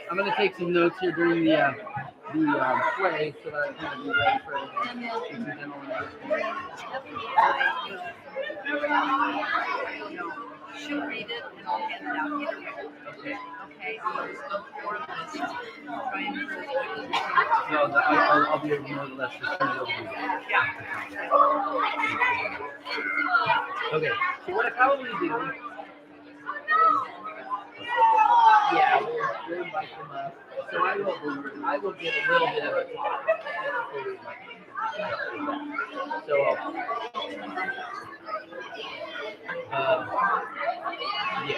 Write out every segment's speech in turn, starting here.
I'm going to take some notes here during the play so that I can be ready for She'll read it and I'll hand it out to you. Okay. Okay. I'll just go through the list. Try and do it. No, I'll be able to know the list. Just turn it over to you. Yeah. Okay. So what I probably do? Yeah, we'll invite them up. So I will give a little bit of a talk. So yeah.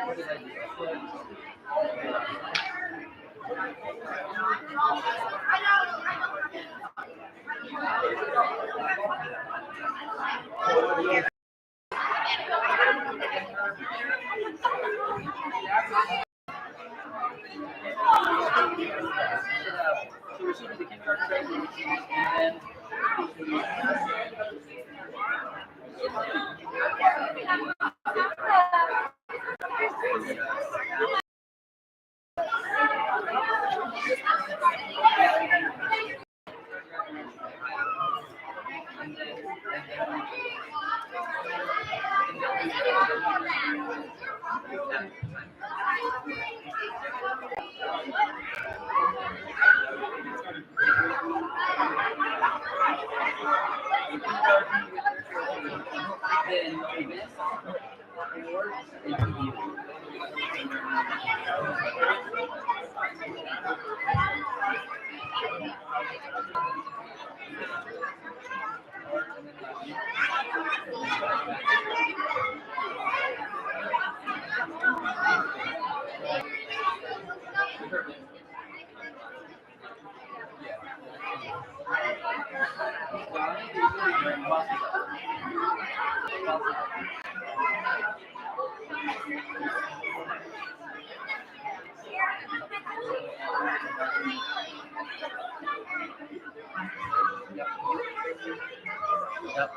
what did I do? I put, so we should do the kindergarten graduation and then advanced awards and PBU. Yep.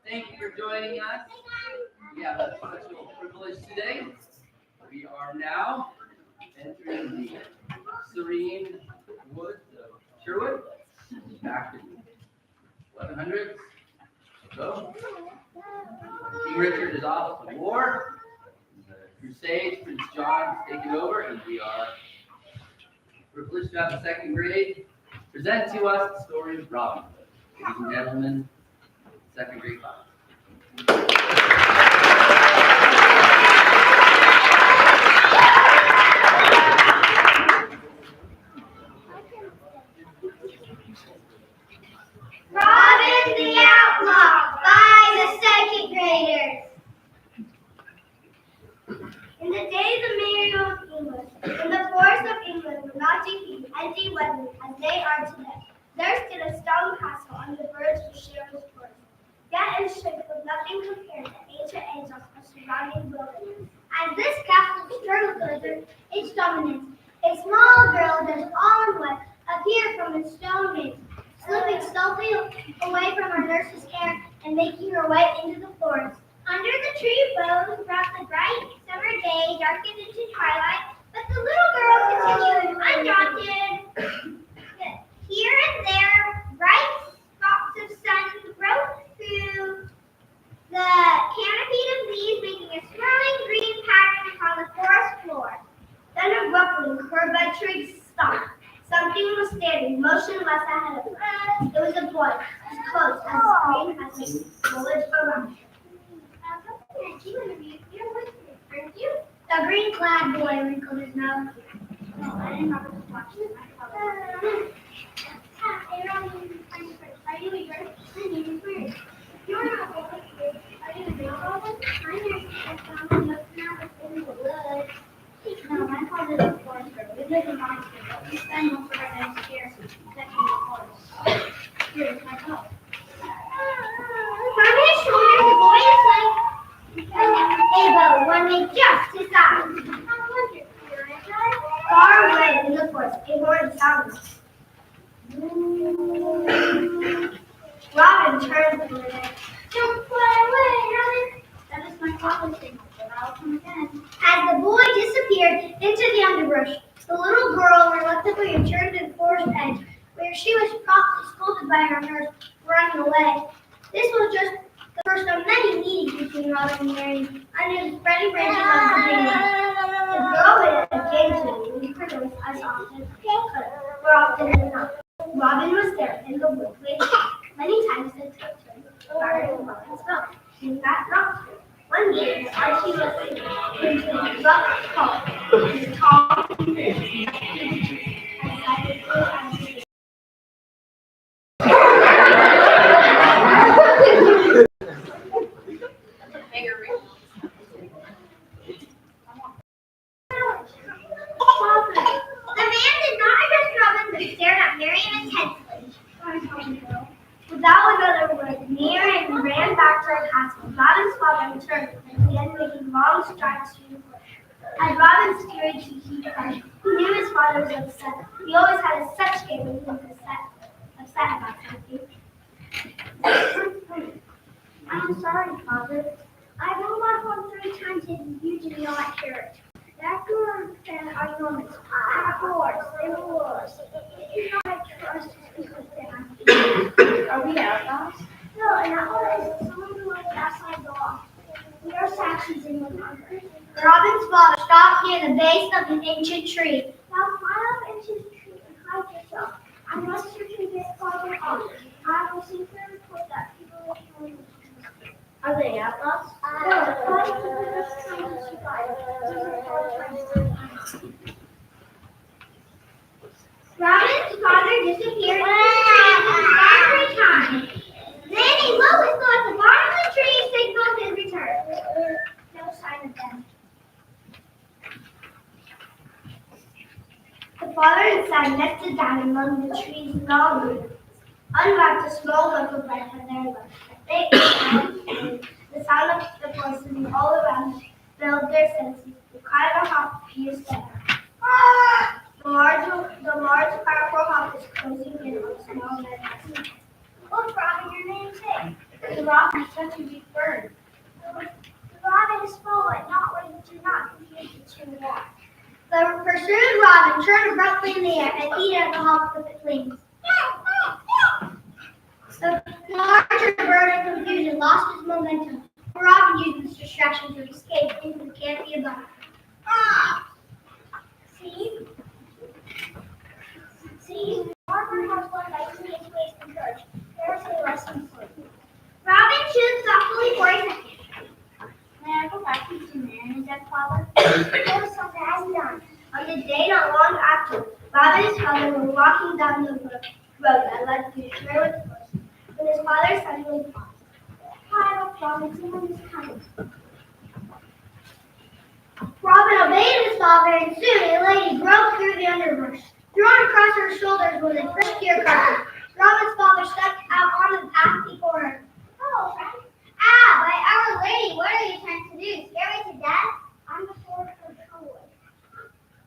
Thank you for joining us. We have a special privilege today. We are now entering the serene woods of Sherwood, back in 1100s. So, King Richard is off to war. The Crusades, Prince John is taking over, and we are privileged to have the second grade present to us the story of Robin Hood. Ladies and gentlemen, second grade class. Robin the Outlaw by the second graders. In the days of medieval England, when the forests of England were not defeated and de-weathered as they are today, there stood a stone castle on the verge of Sherwood Forest. Yet in strength was nothing compared to ancient angels of surrounding buildings. As this castle struggled under its dominance, a small girl dressed all in white appeared from its stone gate, slipping stealthily away from her nurse's care and making her way into the forest. Under the tree boughs brought the bright summer day darkened into twilight, but the little girl continued undaunted. Here and there, bright spots of sun broke through the canopy of leaves, making a swirling green pattern upon the forest floor. Then abruptly, her bed twigs stopped. Something was standing motionless ahead of her. It was a boy, as close as green as the foliage around him. The green-clad boy wrinkled his nose. No, I didn't have to watch it. Are you a bird? My name is Bird. You're not a bird. Are you a big robin? My name is Robin. Look now within the woods. No, my father is a forest bird. We live in monsters, but we spend most of our days here protecting the forest. Here's my coat. From his shoulder, the boy is like a bow, one made just his size. Far away in the forest, a horn sounded. Robin turned to her. Don't fly away, Robin. That is my father's signal, but I'll come again. As the boy disappeared into the underbrush, the little girl reluctantly returned to the forest edge, where she was promptly scolded by her nurse for running away. This was just the first of many meetings between Robin and Mary under the spreading branches of the vineyard. The girl would occasionally leave her nurse as often as more often than not. Robin was there in the woods waiting. Many times it took turns guarding Robin's milk. She got dropped. One day, as she was sitting into a rough hole, the tall Robin turned and began making long strides through the bush. As Robin scurried to keep up, he knew his father was upset. He always had a such game when he was upset about something. I'm sorry, Father. I rolled my phone 3 times and you did not hear it. That girl and I know it's of course, it was. It's not a trust because they Are we outlaws? No, and that was someone who was outside the law. We are Saxons in the country. Robin's father stopped near the base of an ancient tree. Now climb up into the tree and hide yourself. Unless you can get farther up, I will see the report that people will kill you. Are they outlaws? Robin's father disappeared every time. Then he looked at the bottom of the tree and signaled his return. No sign of them. The father and son nested down among the trees long roots, unwrapped a small loaf of bread for their lunch. They ate the sound of the voices all around filled their senses. The cry of a hawk pierced the air. The large, powerful hawk is closing in on a small red. Look, Robin, your namesake. The robin is such a big bird. The robin is forward, not waiting to not confuse the two walk. The pursued robin turned abruptly in the air and eat at the hawk with its wings. The larger bird in confusion lost its momentum. The robin used this distraction to escape into the canopy above. See, Robin has one by seeing its ways from church. There's a lesson for you. Robin chewed thoughtfully for a second. May I go back to the man and dead father? There was something I had done. On the day not long after, Robin and his father were walking down the road that led through the Sherwood Forest when his father suddenly paused. Hi, Robin, someone is coming. Robin obeyed his father, and soon a lady broke through the underbrush. Thrown across her shoulders was a fresh deer carcass. Robin's father stepped out on the path before her. Hello, friend. By Our Lady, what are you trying to do? Scare me to death? I'm before her trouble.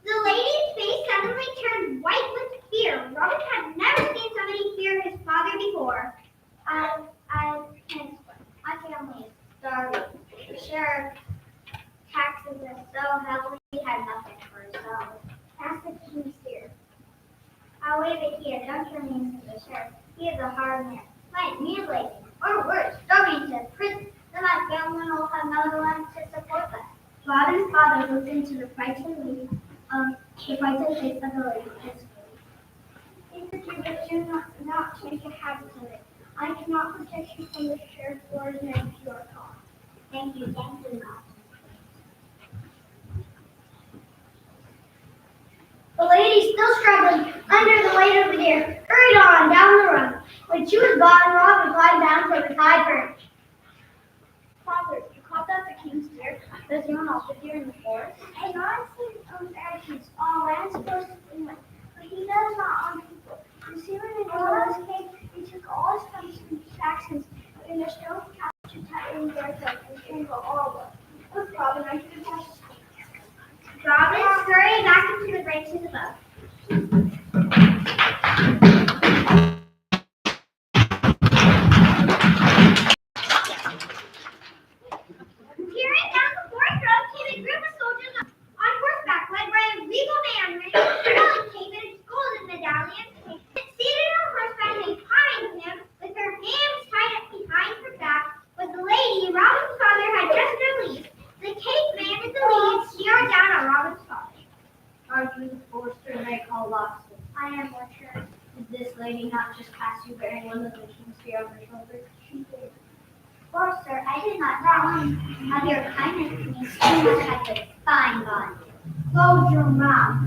The lady's face suddenly turned white with fear. Robin had never seen somebody fear his father before. I can't explain. My family is starving. The sheriff taxes us so heavily he had nothing for himself. Ask the king's here. I'll leave it here. Don't turn me into the sheriff. He is a hard man. Might mutilate him, or worse, throw me into prison. Then my family will have no one to support them. Robin's father looked into the frightened face of the lady. If you do not make a habit of it, I cannot protect you from the sheriff or his your cause. Thank you, God. The lady, still struggling under the weight of the deer, hurried on down the road. When she was gone, Robin climbed down from his high perch. Father, you caught that the king's deer? Does anyone else with deer in the forest? And not in actions, all lands close to England, but he does not on people. You see, when the Romans came, he took all his friends from the Saxons in their stone couch to tightly their throats and strangle all of them. Look, Robin, I can attach this. Robin scurried back into the branches above. Peering down the forest road came a group of soldiers on horseback, led by a regal man with a scarlet cape and a golden medallion. Seated on horseback behind him, with her hands tied up behind her back, was the lady Robin's father had just released. The cape man at the lead stared down at Robin's father. Are you the forester they call Loxley? I am what sure. Did this lady not just pass you bearing one of the king's spear on her shoulder? She did. Forester, I did not know of your kindness to me. You must have a fine body. Close your mouth.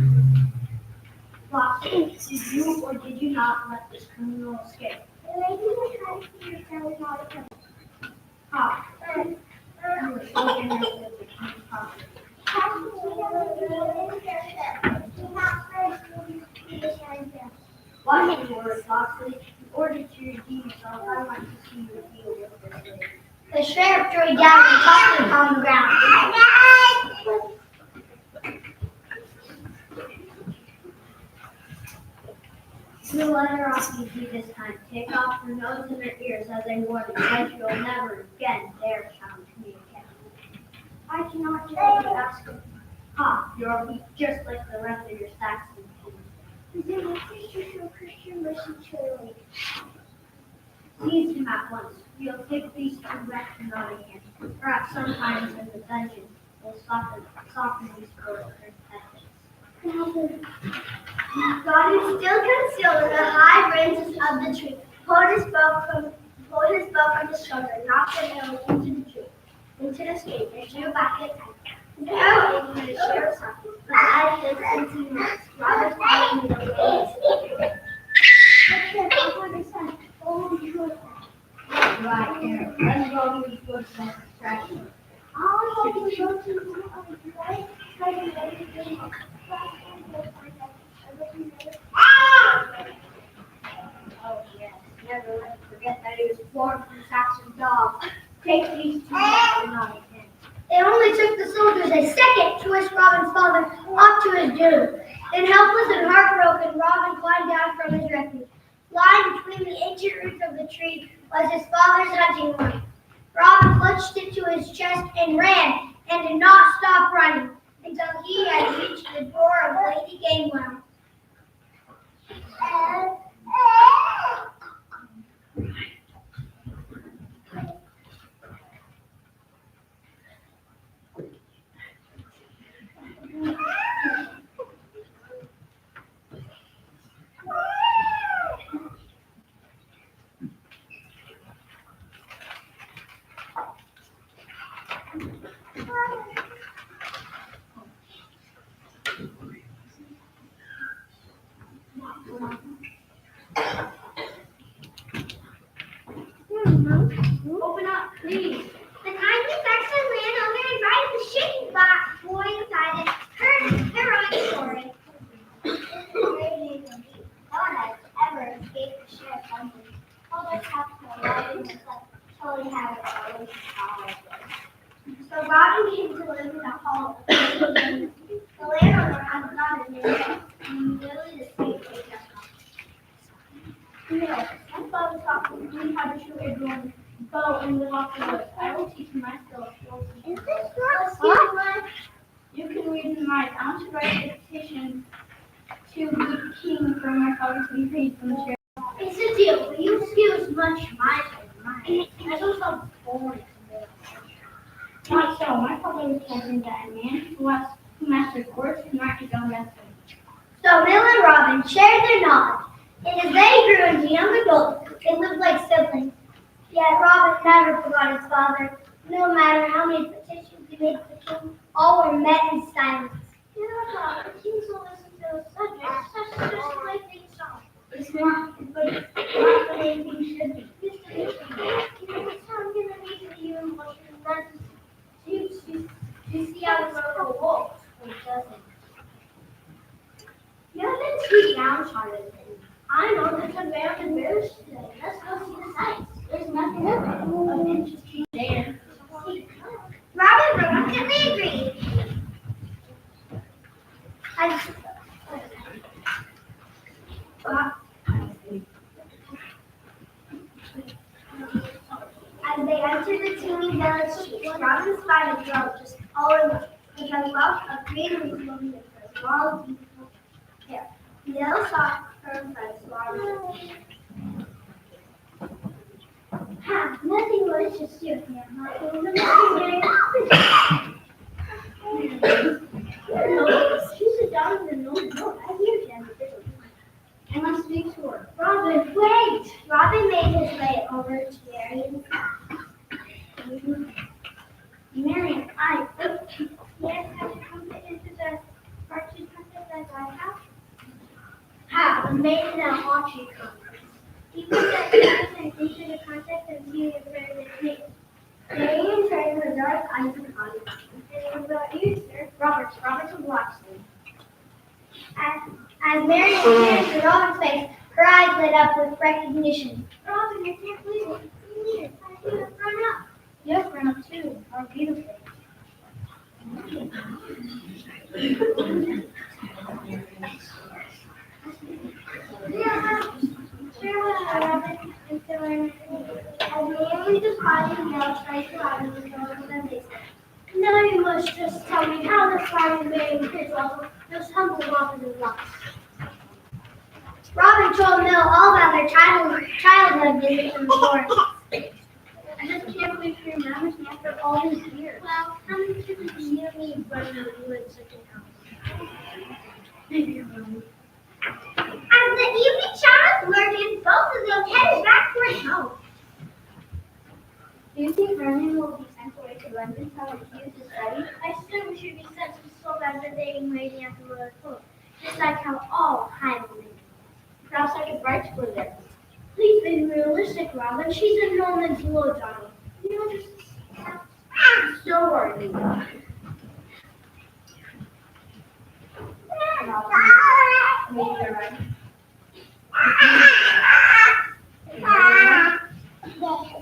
Loxley, did you or did you not let this criminal escape? The lady was trying to see if there was not a criminal. How? You were so interested in the king's property. Watch your words, Loxley. In order to redeem yourself, I want to see you deal with this lady. The the sheriff threw a dagger and tossed it upon the ground. You let her off easy this time. Take off her nose and her ears as a warning, as you'll never again dare challenge me again. I cannot do what you ask of me. Ha, you're weak just like the rest of your Saxon king. Then my sister show Christian mercy truly. Seize him at once. We'll take these two wrecks in our hands. Perhaps sometimes in the dungeon we'll soften these girls' repentance. God is still concealed in the high branches of the tree. Pulled his bow from his shoulder, knocked the arrow into the tree, into the street, and drew back at time. The arrow aimed at the sheriff's office, but as his empty minutes, Robert followed me the way. Right there. Let's go to the foot and distraction. All you go to the right, try to make it Oh yes, never let me forget that he was born from Saxon dog. Take these two back to Nottingham. It only took the soldiers a second to whisk Robin's father off to his doom. Then helpless and heartbroken, Robin climbed down from his refuge. Lying between the ancient roots of the tree was his father's hunting knife. Robin clutched it to his chest and ran, and did not stop running until he had reached the door of Lady Gamewell. Open up, please. The kindly Saxon ran over and right at the shaking boy inside and heard his heroic story. No one has ever escaped the sheriff's hunting. All their captain Robin was totally had it always power. So Robin came to live in a hall. The landowner had not a name, and literally the state was just no, my father taught me how to shoot a drone, bow, and live off the woods. I will teach you my skill. Is this not You can read and write. I want to write a petition to the king for my father to be freed from the sheriff. It's a deal, but you excuse much my mine. That's also boring to me. Not so. My father was told me that a man who masters words can write his own message. So Bill and Robin shared their knowledge. And as they grew into young adults, they lived like siblings. Yet Robin never forgot his father. No matter how many petitions he made to the king, all were met in silence. You know, Robin, kings will listen to the subjects. That's just the way things are. It's not the way things should be. It's the way things are. It's not going to be to you and what you see how it's a wolf. It doesn't. You haven't seen downtrodden. I know there's a bear and bears today. Let's go see the sights. There's nothing of interesting there. Robin reluctantly agreed. As they entered the teeming village streets, Robin spied a girl just all alone, with a wealth of green leaves moving in her long, beautiful hair. The yellow sock her friends Robin. Ha! Nothing malicious here, No, she's a down in the no. I hear Jen. I must speak to her. Robin, wait! Robin made his way over to Marion. Marion, yes, have you come into the party that I have? How? The maiden at Haughty conference. He put that into the context of being a friend with me. Marion turned her dark eyes upon him. And what about you, sir? Robert's of Locksley. As Marion stared into Robin's face, her eyes lit up with recognition. Robin, I can't believe it. I should have grown up. Yes, Grandma, too. How beautiful. Now you must just tell me how the flying maiden kids also just humble Robin and Ross. Robin told Mill all about their childhood visit in the forest. I just can't believe she remembers me after all these years. Well, how many times did you me running the woods such a house? Maybe you're wrong. As the evening shadows lurked in, both of them headed back toward home. Do you think Vernon will be sent away to London to refuse to study? I said we should be sent to school by the dating lady at the Royal Court, just like how all highwaymen. Perhaps I could write to her there. Please be realistic, Robin. She's a no man's low, Johnny. You know, just so are you. Maybe you're right.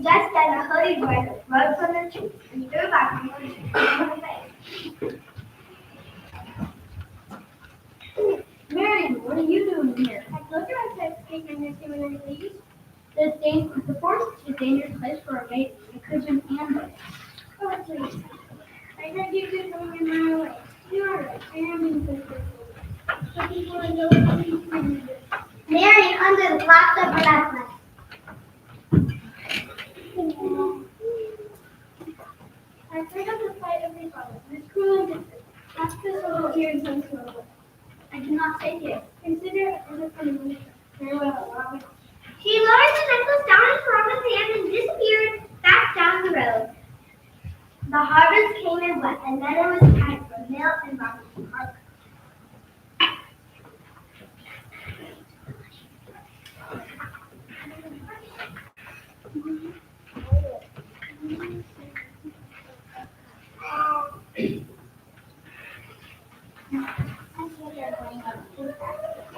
Just then a hoodie boy rose from the tree and threw back her face. Marion, what are you doing here? I told you I said take my nursing when I leave. The forest is a dangerous place for a maiden. It could be ambushed. Oh, please. I said you could go in my way. You are right. I am being faithful. So people are no Marion under the flaps of her necklace. I afraid of the fight of these brothers. It's cruel and different. Ask this little here in some trouble. I cannot say yes. Consider it as a punishment. Farewell, Robin. She lowered the necklace down into Robin's hand and disappeared back down the road. The harvest came and went, and then it was time for Mill and Robin to part.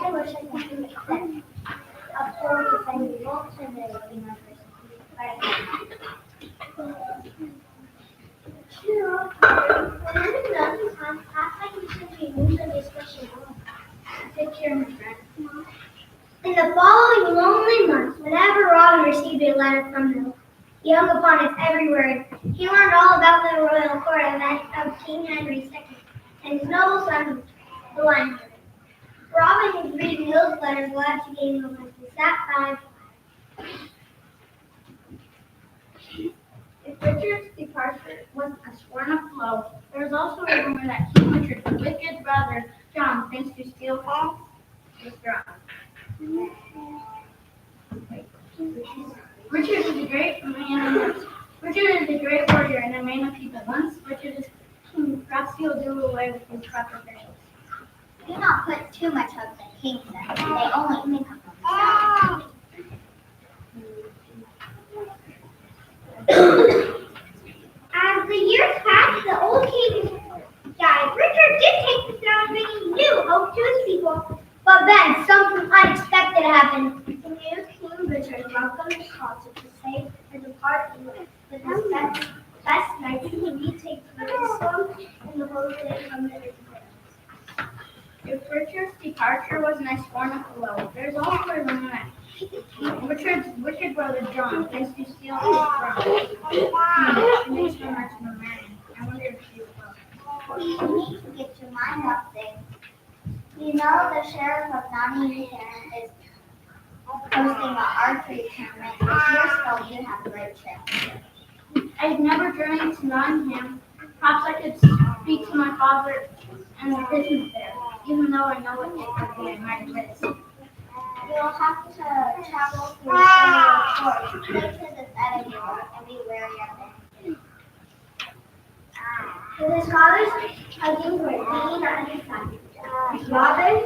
I wish I could make sense. Of course, if I won't send it to my Take care, my friend. In the following lonely months, whenever Robin received a letter from him, he hung upon its every word. He learned all about the royal court event of King Henry II and his noble son, the Lion. Robin was reading those letters while she gave him as he sat by. If Richard's departure was a sworn of blow, there was also a rumor that King Richard, the wicked brother John, thinks to steal Paul, was drowned. Richard is a great man. Richard is a great warrior and a man of people. Once Richard is king, perhaps he will do away with his corrupt officials. Do not put too much hope in kings, then. They only think of themselves. As the years passed, the old king died. Richard did take the throne, bringing new hope to his people. But then something unexpected happened. The new King Richard welcomed his cause to save and depart England with his best knights who would retake Jerusalem and the Holy Land from the Israelites. If Richard's departure was an sworn of blow, there's also a rumor that Richard's wicked brother John thinks to steal his throne. She makes so much of a man. I wonder if she will. You need to get your mind off things. You know the sheriff of Nottingham is hosting an archery tournament. If you're still, you have a great chance. I've never journeyed to Nottingham. Perhaps I could speak to my father and the business there, even though I know it would be a mighty risk. You'll have to travel through several shores. Places is out of Europe and be wary of it. With his father's hugging were leaning on his side. Robin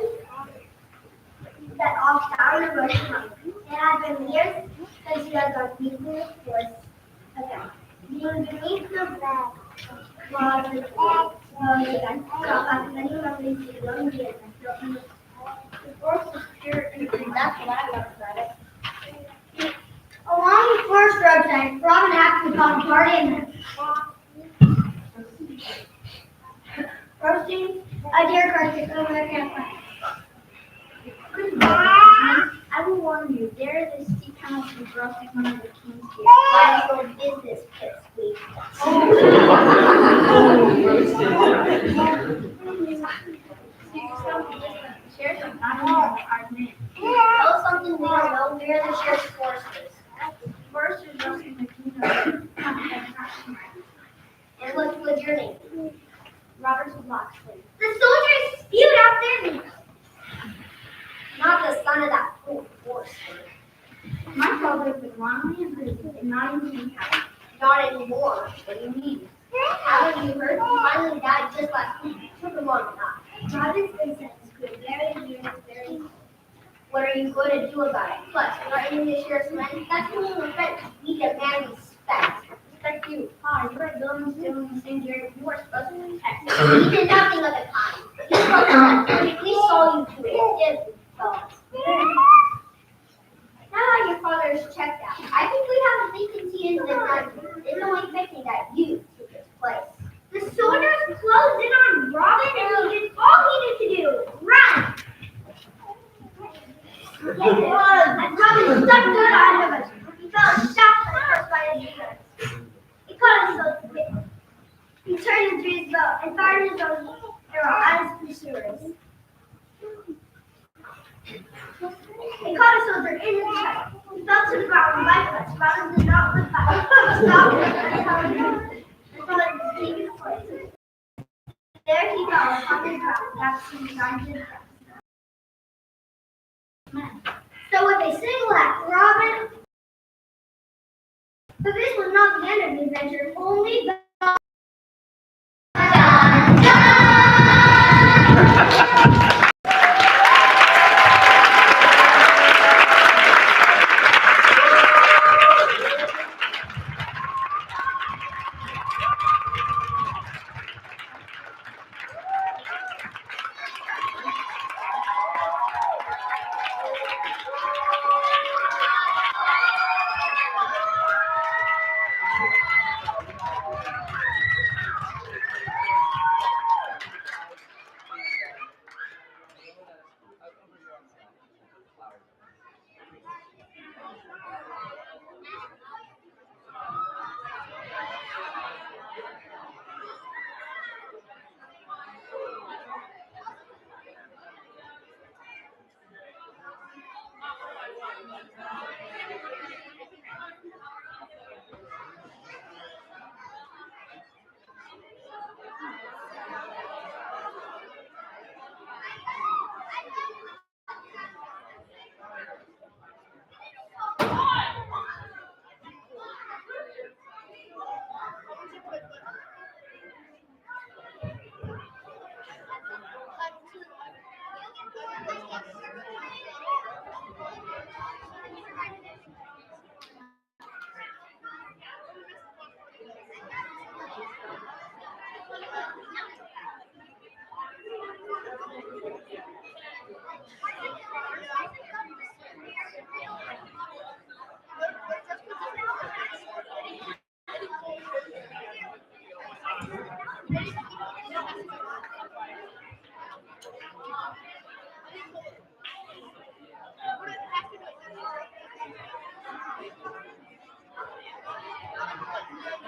set off down the bush home. It had been years since he had gone deep in the forest again. Being beneath the bed was the again, brought back many memories of young years and filled him with the forest was pure and green. That's what I love about it. Along the forest roadside, Robin acted upon a party and hosting a dear carcass over the campfire. I will warn you, there is a steep penalty for roasting one of the king's deer. I go business pipsqueak. Shares are not in the hard name. Tell us something we don't know. Where are the sheriff's forces? First is roasting the king's deer. And what's your name? Robert's Locksley. The soldiers spewed out their names. Not the son of that fool Forster. My father has been wrongly imprisoned and not in the house. Not anymore. What do you mean? Haven't you heard? He finally died just last week. Took him long enough. Robert's been sentenced to a very very. What are you going to do about it? Plus, threatening the sheriff's men? That's the only offense. We demand respect. Respect you. Ah, you're a villain still in the same jail you are supposed to protect. We did nothing of the kind. You spoke to we saw you do it. Yes, fellas. Now that your father is checked out, I think we have a vacancy in the dungeon. It's only fitting that you took his place. The soldiers closed in on Robin and he did all he needed to do. Run! And Robin stuck to the side of us. He felt shot first by his leader. He caught us so quick. He turned into his boat and fired his own arrow at his pursuers. He caught a soldier in the chest. He fell to the ground lifeless. Robin did not look back. He stopped and followed his place. There he fell upon the ground, wrapped in grinded So with a single act, Robin. But this was not the end of the adventure. Only the.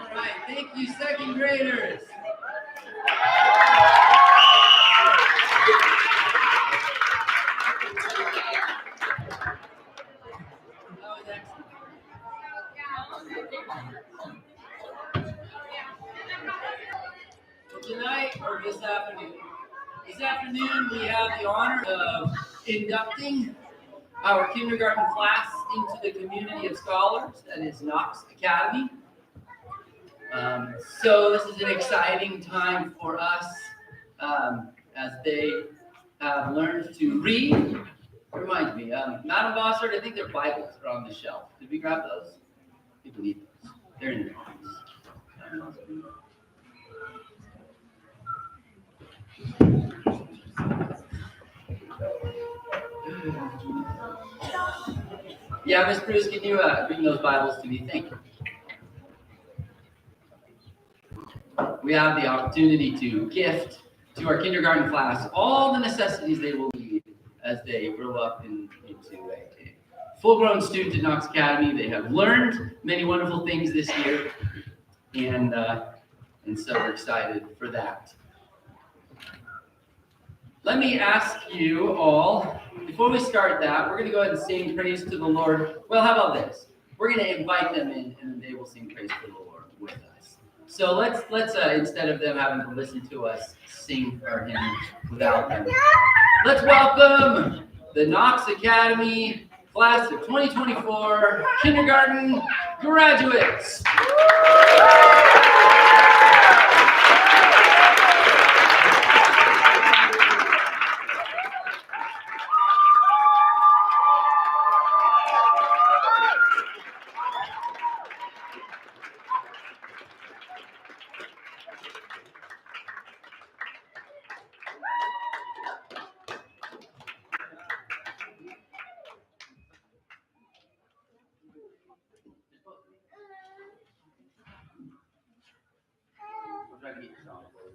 All right, thank you, second graders. That was excellent. Tonight, or this afternoon? This afternoon, we have the honor of inducting our kindergarten class into the community of scholars that is Knox Academy. So this is an exciting time for us as they have learned to read. It reminds me, Madam Bossard, I think their Bibles are on the shelf. Did we grab those? People need those. They're in your office. Yeah, Miss Bruce, can you bring those Bibles to me? Thank you. We have the opportunity to gift to our kindergarten class all the necessities they will need as they grow up into a full-grown student at Knox Academy. They have learned many wonderful things this year, and so we're excited for that. Let me ask you all, before we start that, we're going to go ahead and sing praise to the Lord. Well, how about this? We're going to invite them in, and they will sing praise to the Lord with us. So let's instead of them having to listen to us sing our hymn without them, let's welcome the Knox Academy class of 2024 kindergarten graduates.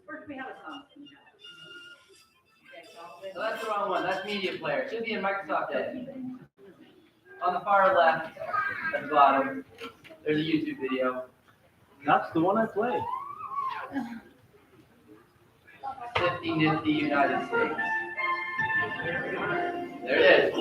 Where do we have a song? So that's the wrong one. That's Media Player. It should be in Microsoft Edge. On the far left, at the bottom, there's a YouTube video. That's the one I played. 50 Nifty United States. There it is.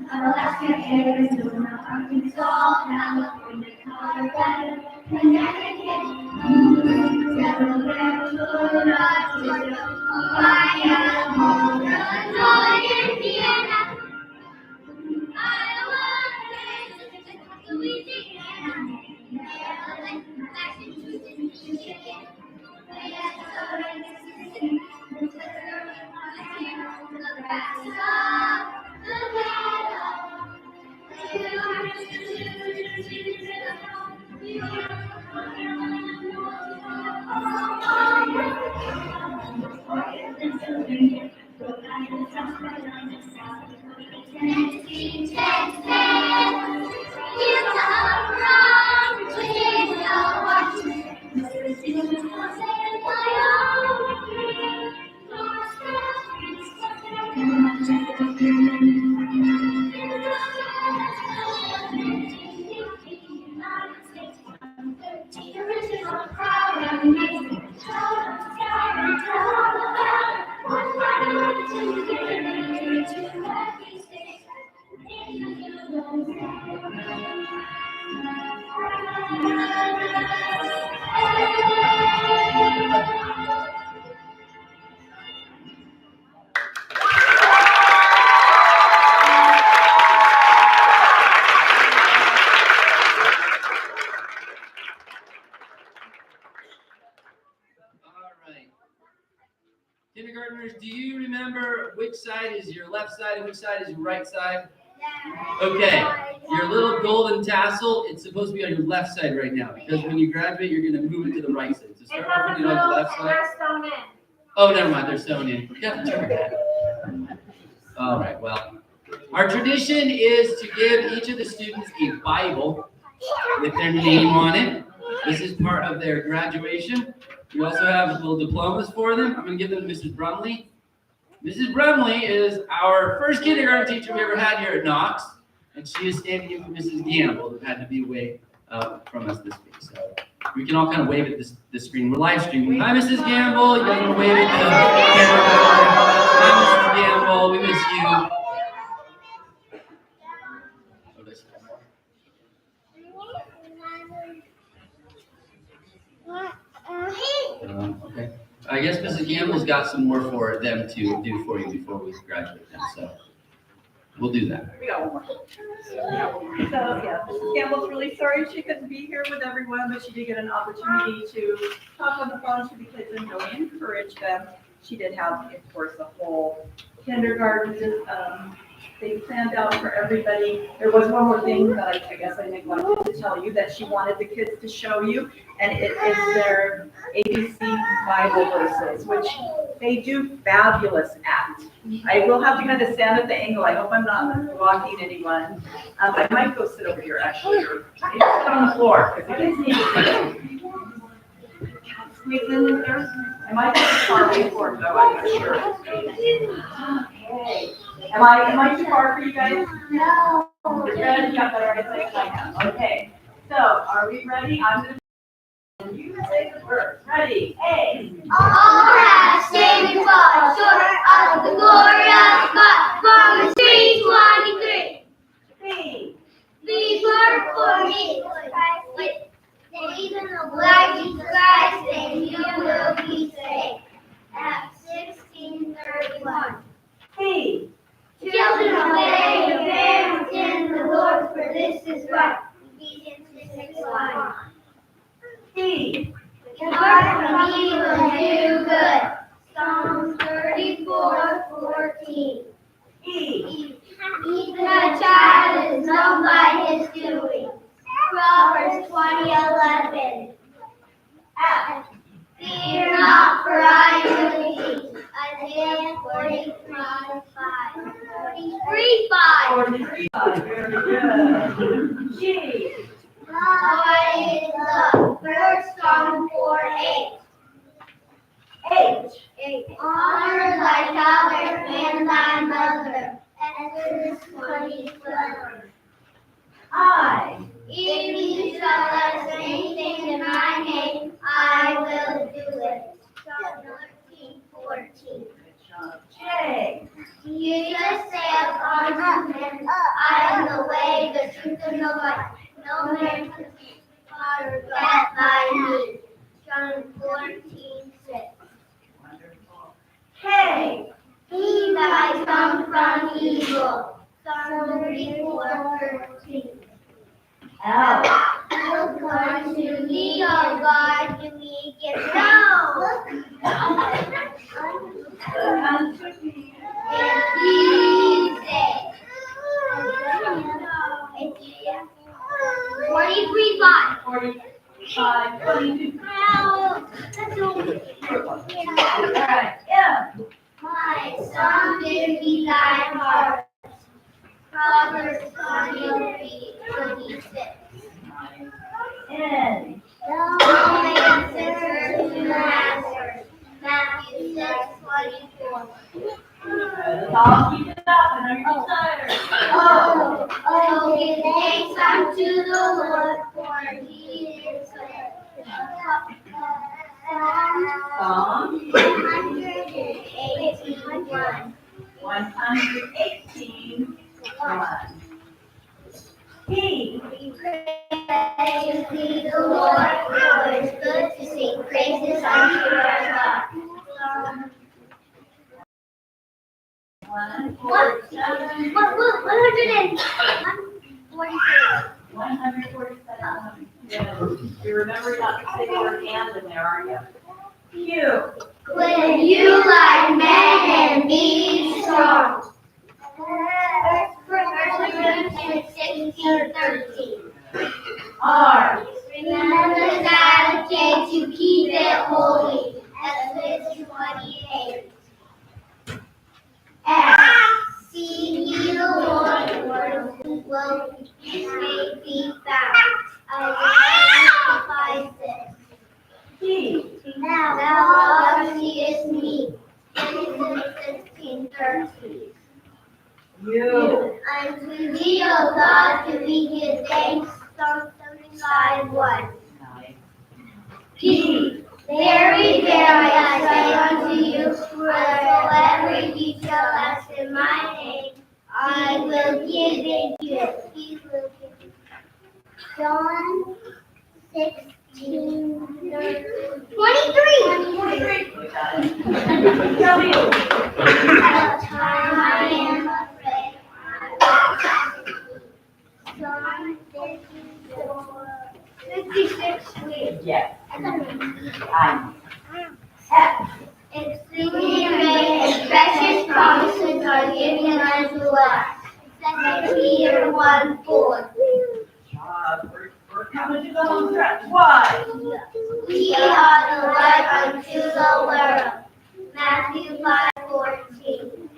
Alaska, Arizona, Arkansas, California, Colorado, Connecticut, Delaware, Florida, Georgia, Ohio, Illinois, Indiana, Iowa, Louisiana, Maryland, Massachusetts, Michigan, Minnesota, Mississippi, Missouri, Nebraska, Kindergartners, do you remember which side is your left side and which side is your right side? Okay, your little golden tassel, it's supposed to be on your left side right now because when you graduate, you're going to move it to the right side. So start off putting it on the left side. Oh, never mind, they're sewn in. You got to turn that. All right, well, our tradition is to give each of the students a Bible with their name on it. This is part of their graduation. We also have little diplomas for them. I'm going to give them to Mrs. Brumley. Mrs. Brumley is our first kindergarten teacher we ever had here at Knox, and she is standing in for Mrs. Gamble, who had to be away from us this week. So we can all kind of wave at the screen. We're live streaming. Hi, Mrs. Gamble. You guys want to wave at the camera? Hi, Mrs. Gamble. We miss you. Okay. I guess Mrs. Gamble's got some more for them to do for you before we graduate them, so we'll do that. We got one more. So, yeah, Mrs. Campbell's really sorry she couldn't be here with everyone, but she did get an opportunity to talk on the phone to the kids and really encourage them. She did have, of course, a whole kindergarten, they planned out for everybody. There was one more thing that I guess I neglected to tell you that she wanted the kids to show you, and it is their ABC Bible verses, which they do fabulous at. I will have to kind of stand at the angle. I hope I'm not blocking anyone. I might go sit over here actually, or maybe sit on the floor, because you guys need to sit. Squeeze in there. I might have to far away for it, though, I'm not sure. Okay. Am I too far for you guys? No. You're good? You got that organization? I have. Okay. So, are we ready? I'm going to. And you say the word. Ready? A. All have sinned and fall short of the glory of God. Romans 3:23. B. Be word for me, believe in the Lord Jesus Christ, and you will be saved. Acts 16:31. C. Children, obey your parents in the Lord, for this is right. Ephesians 6:1. D. Depart from evil and do good. Psalms 34:14. E. Even a child is known by his doing. Proverbs 20:11. F. Fear not, for I am with thee. Isaiah 43:5. 43:5. Very good. G. God is love. 1 John 4:8. H. Honor thy father and thy mother. Exodus 20:12. I. If you shall ask anything in my name, I will do it. John 14:14. J. Jesus said unto him, I am the way, the truth, and the life. No man comes to the Father but by me. John 14:6. Wonderful. K. He that I come from evil. Psalm 34:13. L. Look unto me, O God, do we give no. Unto me. And he said, 43:5. 45. 22. All right. M. My son, give me thy heart. Proverbs 23:26. N. No man sits her to master. Matthew 6:24. Y'all keep it up. I know you're tired. Oh, give thanks unto the Lord, for he is good. Psalm 118:1. 118. 1. P. Praise be the Lord, for it is good to sing praises unto our God. 147. 147. You remember not to say the word and in there, are you? Q. When you like men and be strong. 1 Corinthians 16:13. R. Remember the Sabbath day to keep it holy. Exodus 28. S. See ye the Lord will be found. Isaiah 55:6. T. Thou seest me. Genesis 16:13. U. Unto thee, O God, do we give thanks. Psalm 75:1. P. Very, very, I say unto you, whatsoever ye shall ask in my name, I will give it you. He will give it. John 23. Kelly, I am afraid. 56 weeks. Yes. Exceedingly great and precious promises are given unto us. 2 Peter 1:4. we're coming to the home stretch. Why? We are the light unto the world. Matthew 5:14.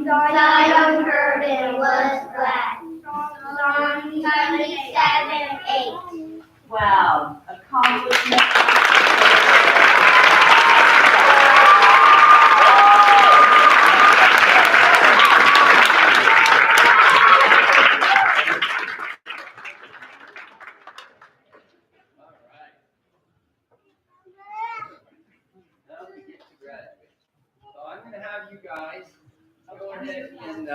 Zion heard and was glad. Psalm 77:8. Wow, accomplishment. Now we get to graduate. So I'm going to have you guys go ahead and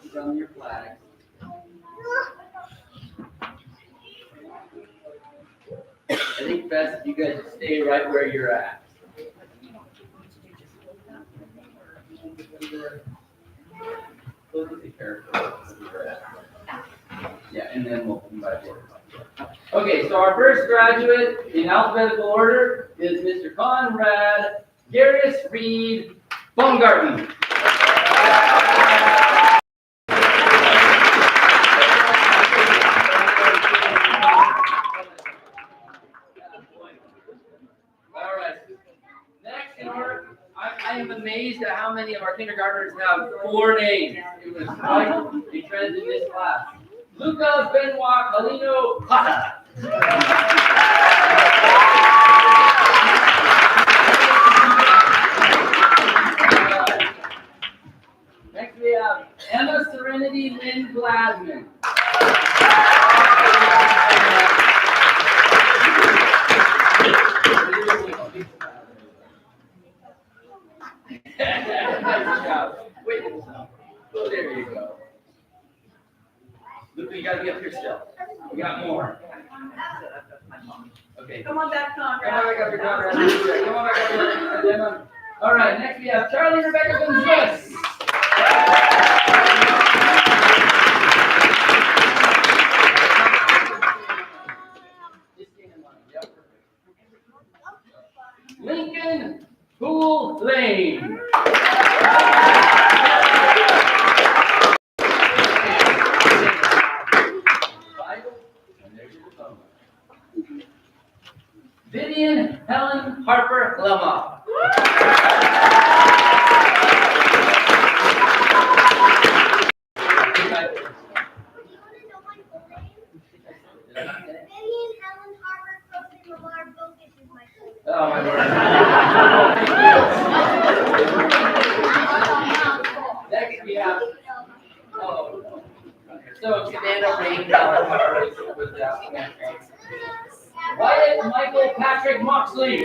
put on your flags. I think best if you guys just stay right where you're at. Yeah, and then we'll invite you. Okay, so our first graduate in alphabetical order is Mr. Conrad Garris Reed Baumgarten. All right. Next in order, I am amazed at how many of our kindergartners have 4 names. It was quite a trend in this class. Luca Benoit Calino Pata. Next we have Emma Serenity Lynn Gladman. Nice job. Wait, oh, there you go. Luca, you gotta be up here still. We got more. Okay. Come on back, Come on Conrad. back up here, Conrad. Come on back up here. All right, next we have Charlie Rebecca Gonzalez. Lincoln Pool Lane. Vivian Helen Harper Lama. Vivian Helen Harper Croson Lamar Bogus is my son. Oh, my word. Next we have, so Savannah Rain Helen Harper was Wyatt Michael Patrick Moxley.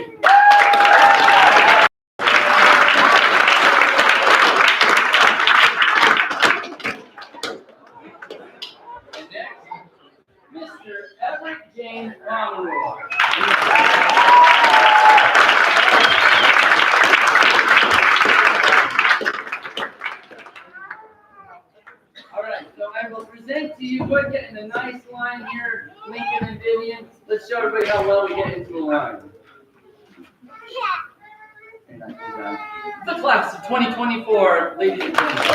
And next, Mr. Everett James Conroy. All right, so I will present to you, go ahead and get in a nice line here, Lincoln and Vivian. Let's show everybody how well we get into the line. The class of 2024, ladies and gentlemen.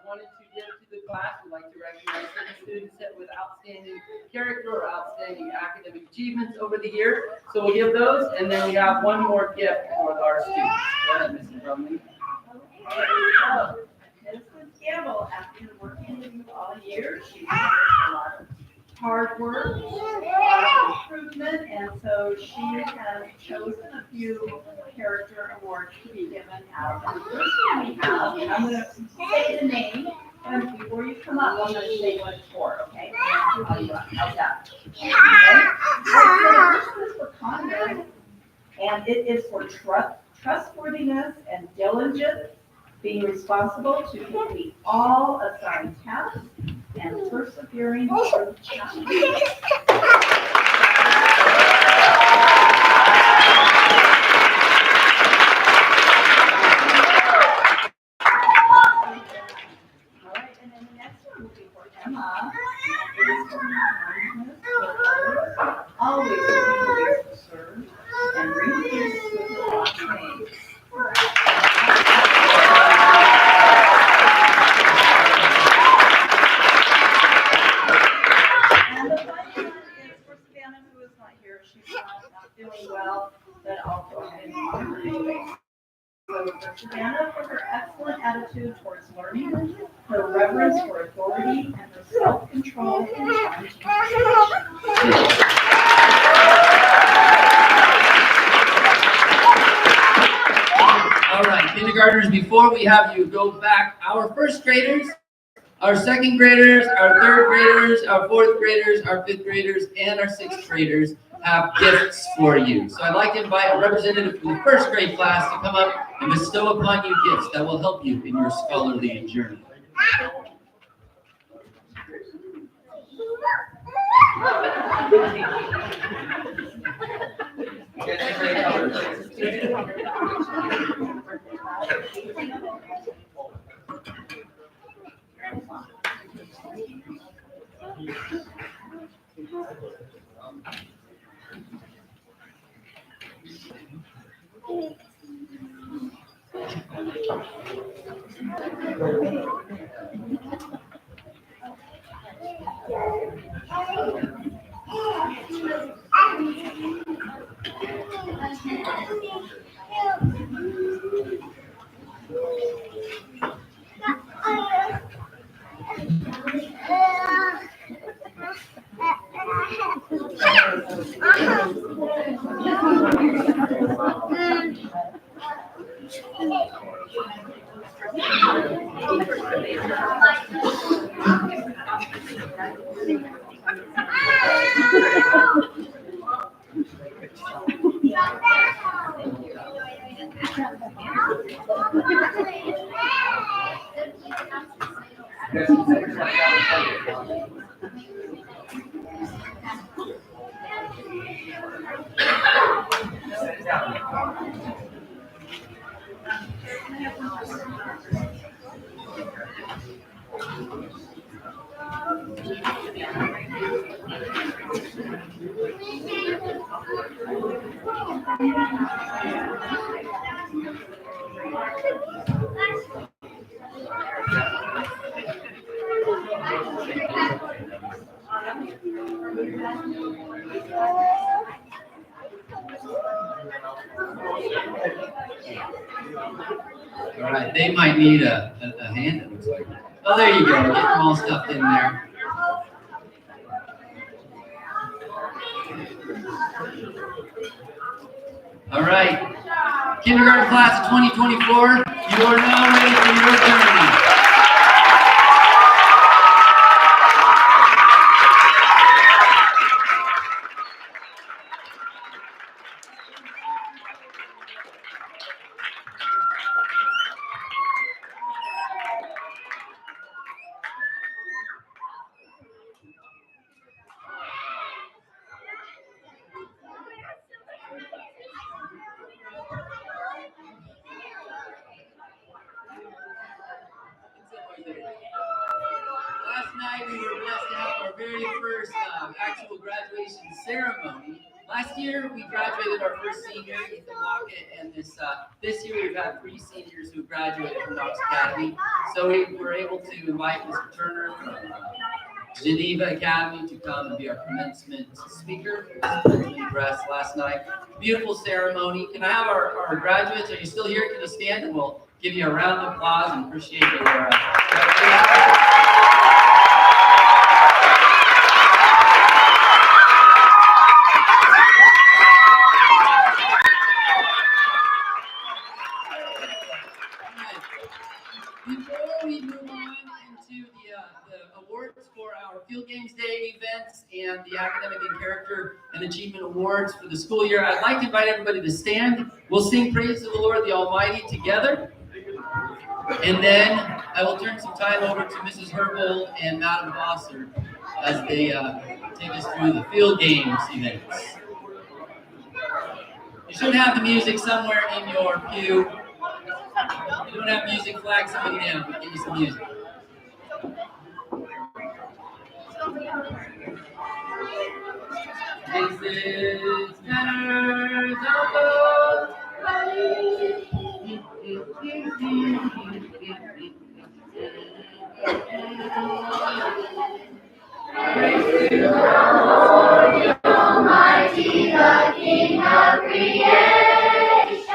Wanted to give to the class. We'd like to recognize certain students that with outstanding character or outstanding academic achievements over the year. So we'll give those, and then we have one more gift for our students. Go ahead, Mrs. Brumley. Mrs. Gamble, after working with you all year, she's done a lot of hard work, a lot of improvement, and so she has chosen a few character awards to be given out. And the first one we have, and I'm going to say the name, and before you come up, I'm going to say what it's for, okay? How's that? Okay? So the first one is for Condon. And it is for trustworthiness and diligence, being responsible to complete all assigned tasks and persevering through challenges. All right, and then the next one will be for Emma. It is for kindness for others, always looking for ways to serve and bring peace with your classmates. And the final one is for Savannah, who is not here. She's not feeling well, but I'll go ahead and honor her anyway. So for Savannah, for her excellent attitude towards learning, her reverence for authority, and her self-control in challenging situations. All right, kindergartners, before we have you go back, our first graders, our second graders, our third graders, our fourth graders, our fifth graders, and our sixth graders have gifts for you. So I'd like to invite a representative from the first grade class to come up and bestow upon you gifts that will help you in your scholarly journey. All right, they might need a hand, it looks like. Oh, there you go. Get them all stuffed in there. All right, kindergarten class of 2024, you are now ready for your journey. Last night we were blessed to have our very first actual graduation ceremony. Last year we graduated our first senior, Ethan Lockett, and this year we've had 3 seniors who graduated from Knox Academy. So we were able to invite Mr. Turner from Geneva Academy to come and be our commencement speaker for this commencement address last night. Beautiful ceremony. Can I have our graduates? Are you still here? Can you stand? And we'll give you a round of applause and appreciate your Before we move on into the awards for our our Field Games Day events and the Academic and Character and Achievement Awards for the school year. I'd like to invite everybody to stand. We'll sing praise to the Lord the Almighty together. And then I will turn some time over to Mrs. Herbal and Madam Foster as they take us through the Field Games events. You should have the music somewhere in your pew. If you don't have music, flag somebody down. We'll give you some music. This is Tanner's Elbow. Praise to the Lord, the Almighty, the King of creation.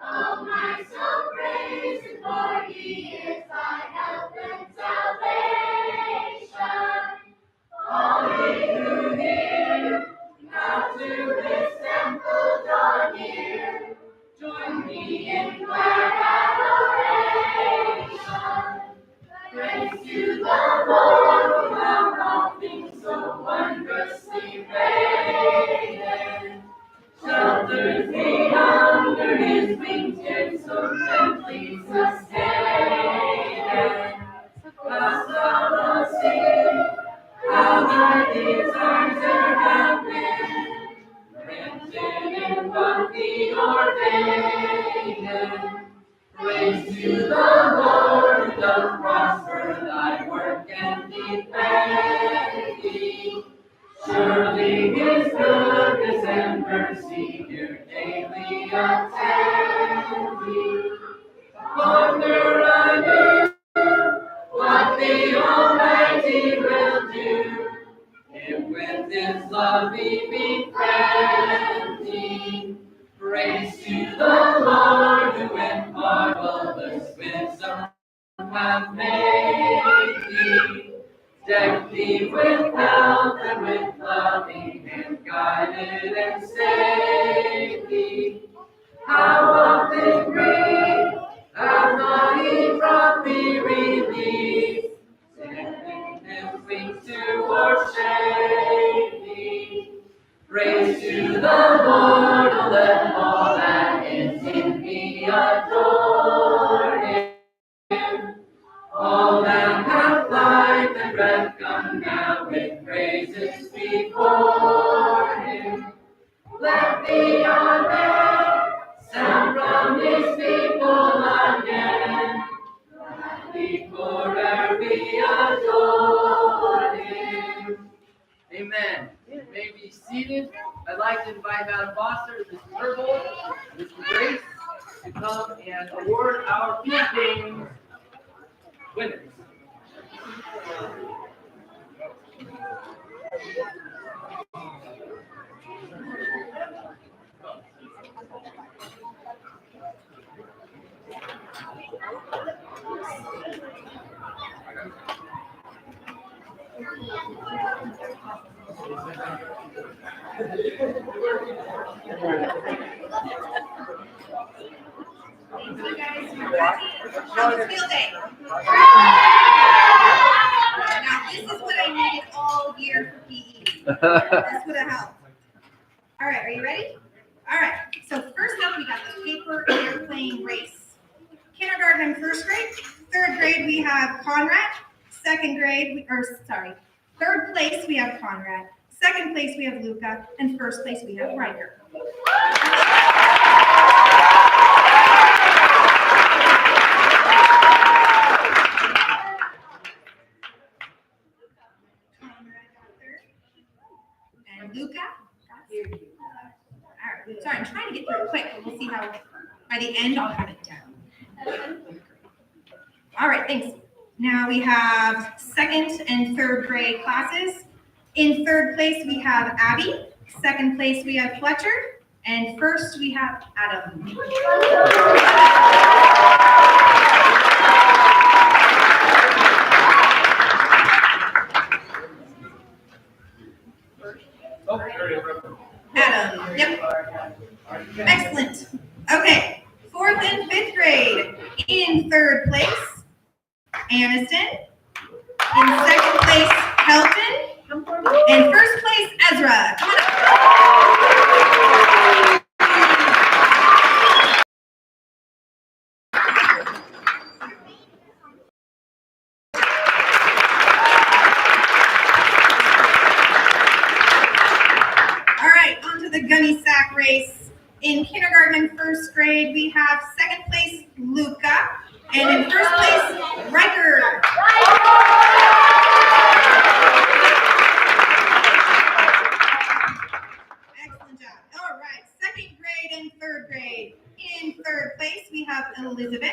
Oh, my soul, praise Him, for He is thy help and salvation. All ye who hear, now to His temple draw near. Join me in glad adoration. Praise to the Lord, who found all things so wondrously created. Shelters me under His wings, yet so gently sustained. Cast out the sea, how thy desires there have been, granted in what He ordained. Praise to the Lord, who doth prosper thy work and defend thee. Surely His goodness and mercy here daily attend thee. Wonder anew what the Almighty will do, if with His love He befriend thee. Praise to the Lord, who in marvelous wisdom hath made thee. Deck thee with health and with loving hand, guided and safety. How often grief hath not He brought thee relief, sending His wings to o'ershade thee. Praise to the Lord, oh let all that is in me adore Him. All that hath life and breath come now with praises before Him. Let the honor sound from His people again. Gladly forever we adore Him. Amen. You may be seated. I'd like to invite Madam Foster, Mrs. Herbal, Mr. Grace to come and award our Field Games winners. Thank you guys. How was Field Day? Now this is what I needed all year for PE. This would have helped. All right, are you ready? All right, so first up we got the paper airplane race. Kindergarten and first grade. Third grade we have Conrad. Third place we have Conrad. Second place we have Luca. And first place we have Riker. And Luca. All right, sorry, I'm trying to get through it quick. We'll see how, by the end, I'll have it down. All right, thanks. Now we have second and third grade classes. In third place, we have Abby. Second place, we have Fletcher. And first, we have Adam. Adam, yep. Excellent. Okay, fourth and fifth grade. In third place, Aniston. In second place, place. In kindergarten and first grade, we have second place, Luca. And in first place, Riker. Excellent job. All right, second grade and third grade. In third place, we have Elizabeth.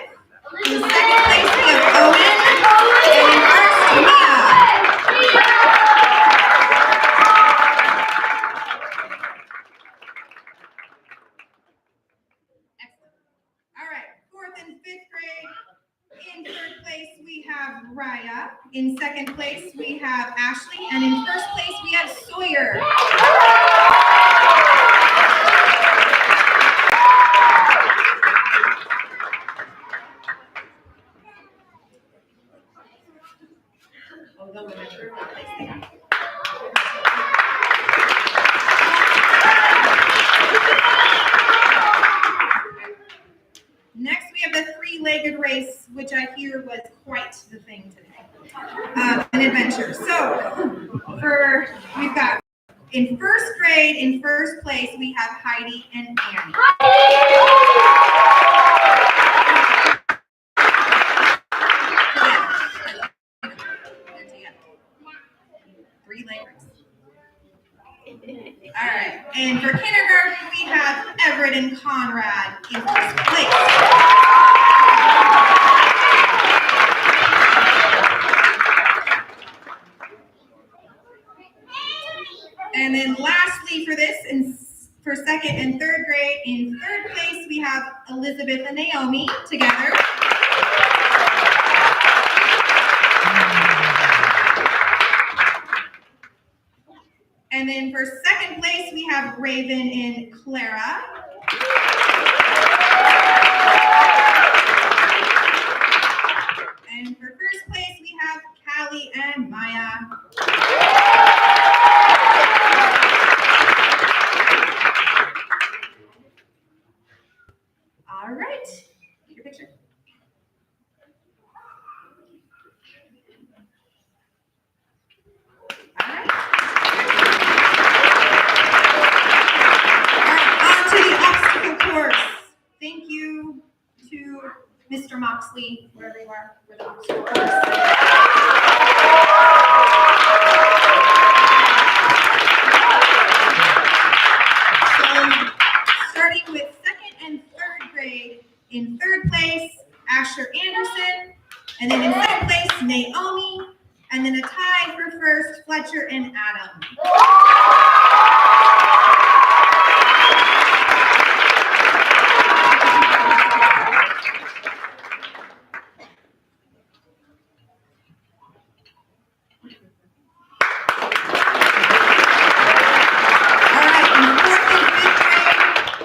In second place, we have Owen. And in first, Mia. Excellent. All right, fourth and fifth grade. In third place, we have Raya. In second place, we have Ashley. And in first place, we have Sawyer. Although I'm not sure what place they are. Next, we have the three-legged race, which I hear was quite the thing today. An adventure. So, we've got in first grade, in first place, we have Heidi and Annie. Three-legged race. All right, and for kindergarten, we have Everett and Conrad in first place. And then lastly for this, for second and third grade, in third place, we have Elizabeth and Naomi together. And then for second place, we have Raven and Clara. And for first place, we have Callie and Maya. All right, get your picture. All right. On to the obstacle course. Thank you to Mr. Moxley, wherever you are, for the obstacle course. Starting with second and third grade, in third place, Asher Anderson, and then in second place, Naomi, and then a tie for first, Fletcher and Adam.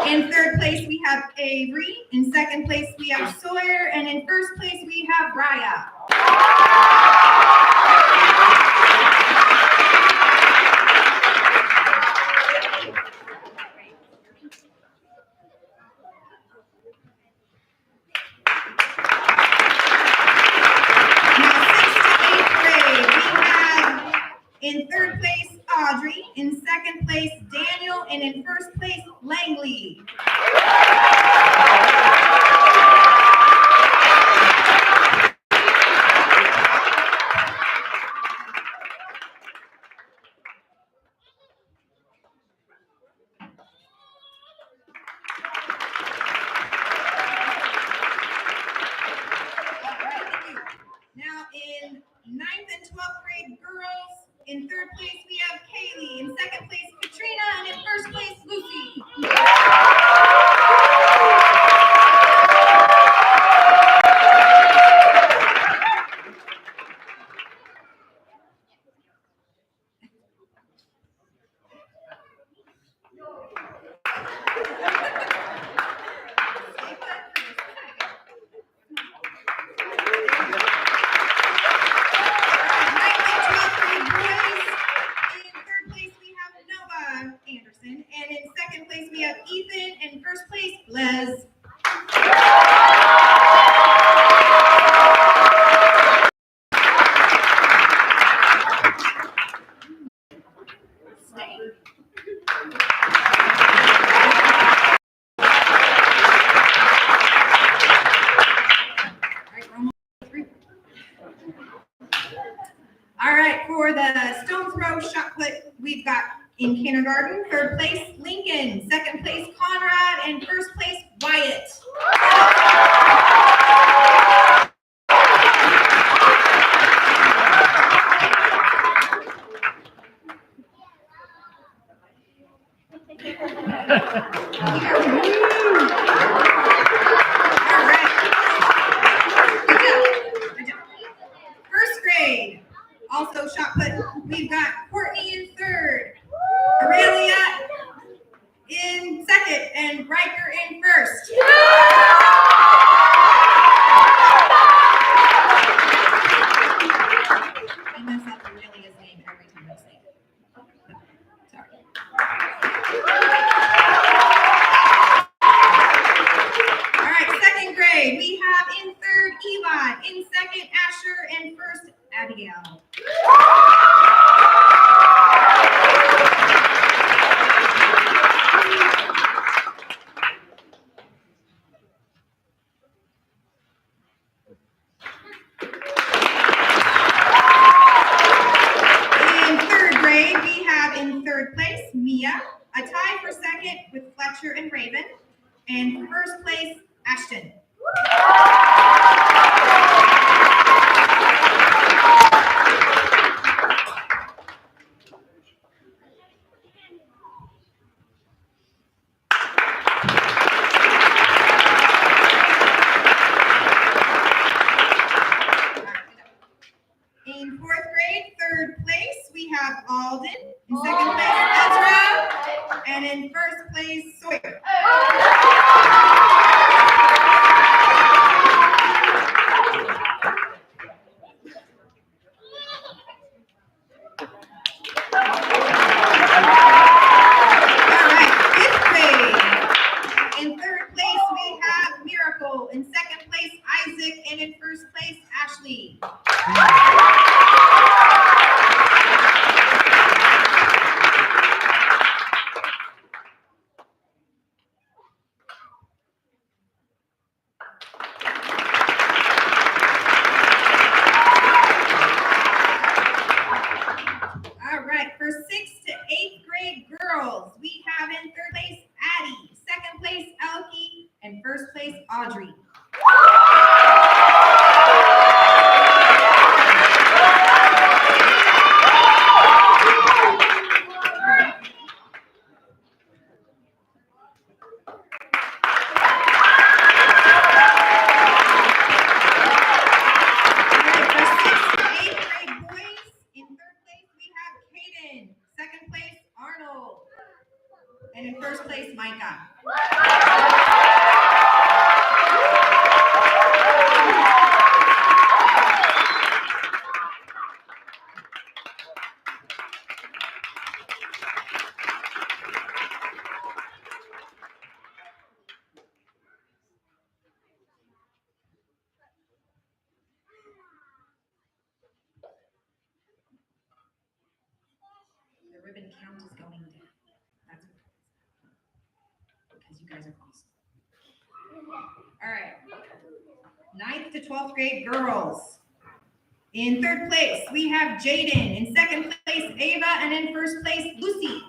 In third place, we have Avery. In second place, we have Sawyer. And in first place, we have Raya. Now, 6th to 8th grade, we have in third place, Audrey. In second place, Daniel. And in first place, Langley. Now in 9th and 12th grade girls, in third place we have Kaylee, in second place Katrina, and in first place Lucy. for the stone throw shot put, we've got in kindergarten, third place, Lincoln, second place, Conrad, and first place, Wyatt. All right. Good job. First grade, also shot put, we've got Courtney in third, Aurelia in second, and Riker in first. I mess up Aurelia's name every time I say it. Sorry. All right, second grade, we have in third Eli, in second Asher, and first Abigail. In third grade, we have in third place Mia, a tie for second with Fletcher and Raven, and first place Ashton. In fourth grade, third place, we have Alden. In second place, Ezra. And in first place, Sawyer. All right, fifth grade. In third place, we have Miracle. In second place, Isaac. And in first place, Ashley. All right, for 6th to 8th grade girls, we have in third place Addie, second place Elkie, and first place Audrey. And in first place, Micah. The ribbon count is going down. That's because you guys are awesome. All right. 9th to 12th grade girls. In third place, we have Jaden. In second place, Ava. And in first place, Lucy.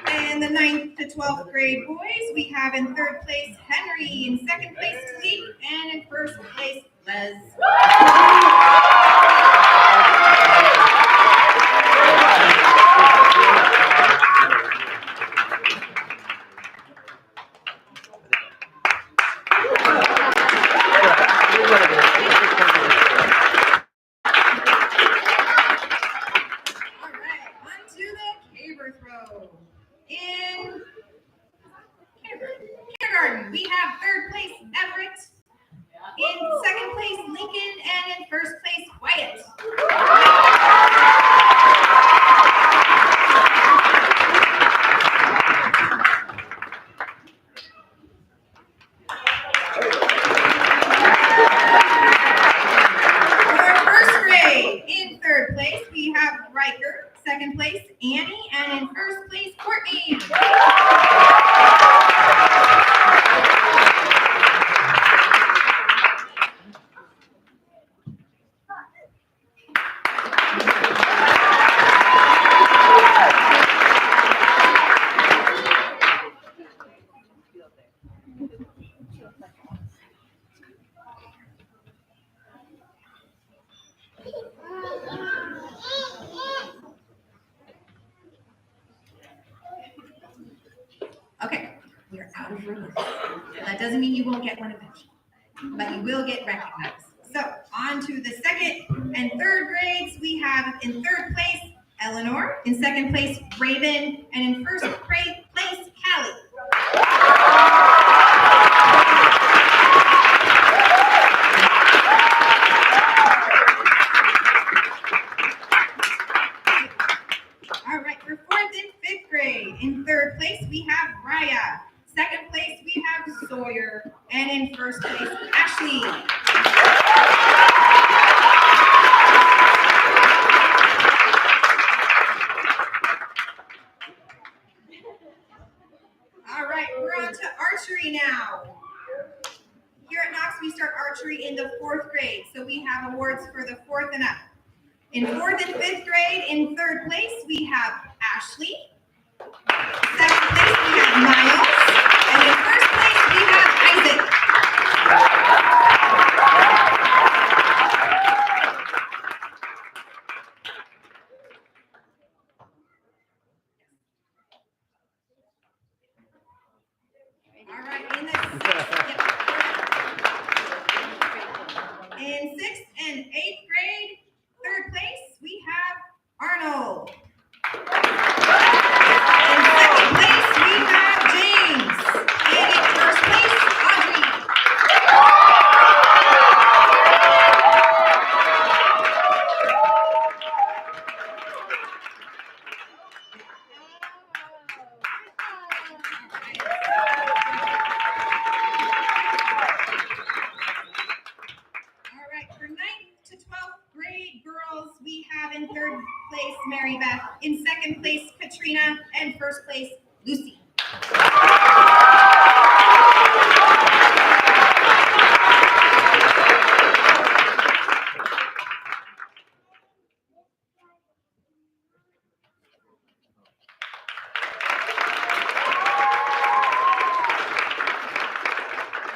And the 9th to 12th grade boys, we have in third place, Henry. In second place, Talik. And in first place, Les. Kindergarten, we have third place Everett. In second place, Lincoln. second place, Annie, and in first place, Courtney. Okay, we're out of ribbons. That doesn't mean you won't get one eventually, but you will get recognized. So on to the second and third grades. We have in third place, Eleanor, in second place, Raven, and in first place, Callie. All right, for fourth and fifth grade, in third place, we have Raya. Second place, we have Sawyer. And in first place, Ashley. All right, we're on to archery now. Here at Knox, we start archery in the fourth grade. So we have awards for the fourth and up. In fourth and fifth grade, in third place, we have Ashley. Second place, we have Miles. And in first place, we have Isaac. All right, in sixth and eighth grade, third place, we have Arnold. In second place, we have James. And in first place, Audrey. All right, for 9th to 12th grade girls, we have in third place, Mary Beth. In second place, Katrina. And first place, Lucy. All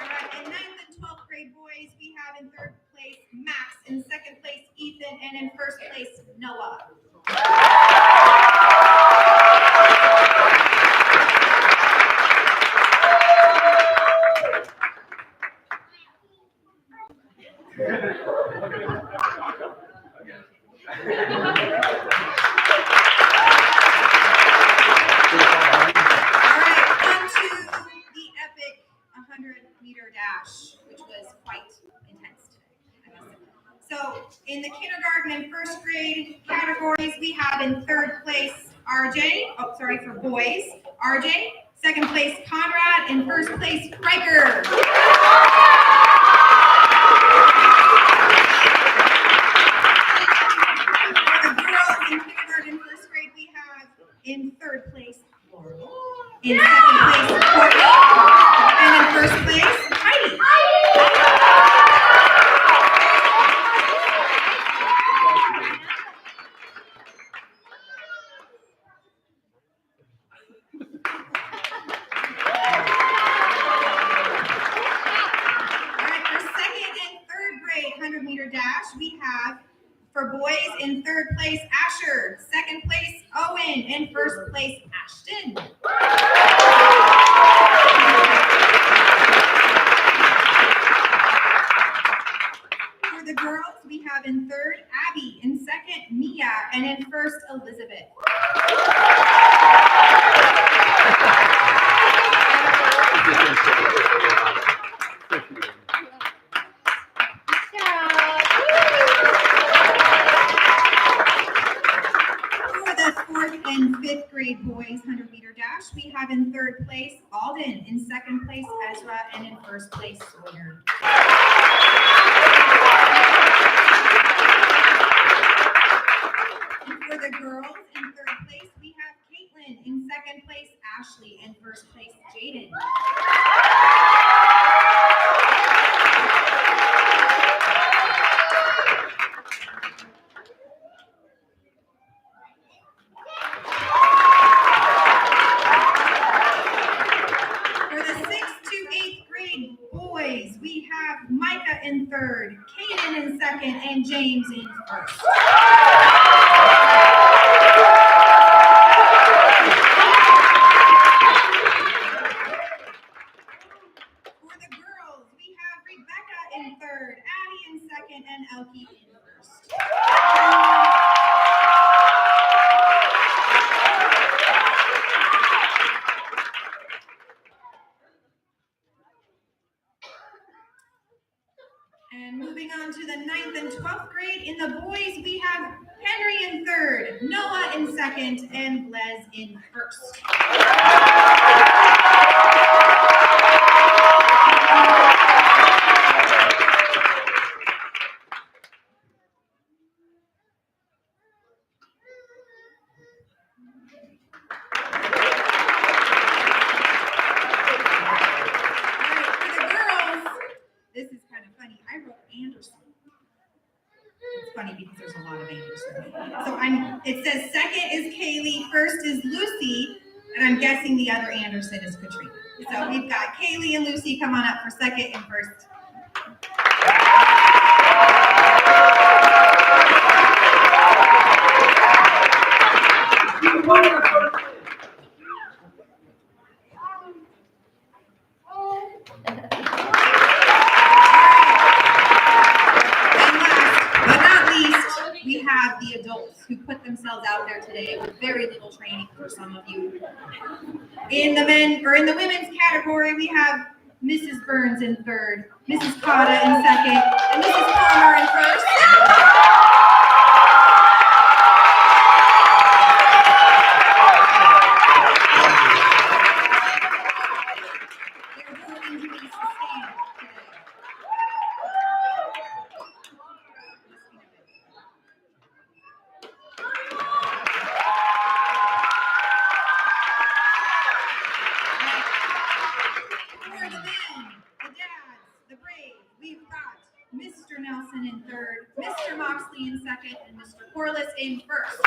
right, in 9th and 12th grade boys, we have in third place, Max. In second place, Ethan. And in first place, Noah. All right, on to the epic 100-meter dash, which was quite intense today, I must say. So in the kindergarten and first grade categories, we have in third place for boys, RJ. Second place, Conrad. In first place, Riker. For the girls in kindergarten and first grade, we have in third place, Laurel. In second place, Courtney. And in first place, Heidi. All right, for second and third grade 100-meter dash, we have for boys in third place, Asher. Second place, Owen. And first place, Ashton. For the girls, we have in third, Abby. In second, Mia. And in first, Elizabeth. For the fourth and fifth grade boys 100-meter dash, we have in third place, Alden. In second place, Ezra. And in first place, Sawyer. And for the girls in first. For the girls, we have Rebecca in third, Addie in second, and Elke in first. And moving on to the 9th and 12th grade, in the boys, we have Henry in third, Noah in second, and Blaise in first. This is kind of funny. I wrote Anderson. It's funny because there's a lot of Anderson. So it says second is Kaylee, first is Lucy, and I'm guessing the other Anderson is Katrina. So we've got Kaylee and Lucy come on up for second and first. We have the adults who put themselves out there today with very little training for some of you. In the women's category, we have Mrs. Burns in third, Mrs. Cotta in second, and Mrs. Palmer in first. They're holding to be sustained today. Mr. Nelson in third, Mr. Moxley in second, and Mr. Corliss in first.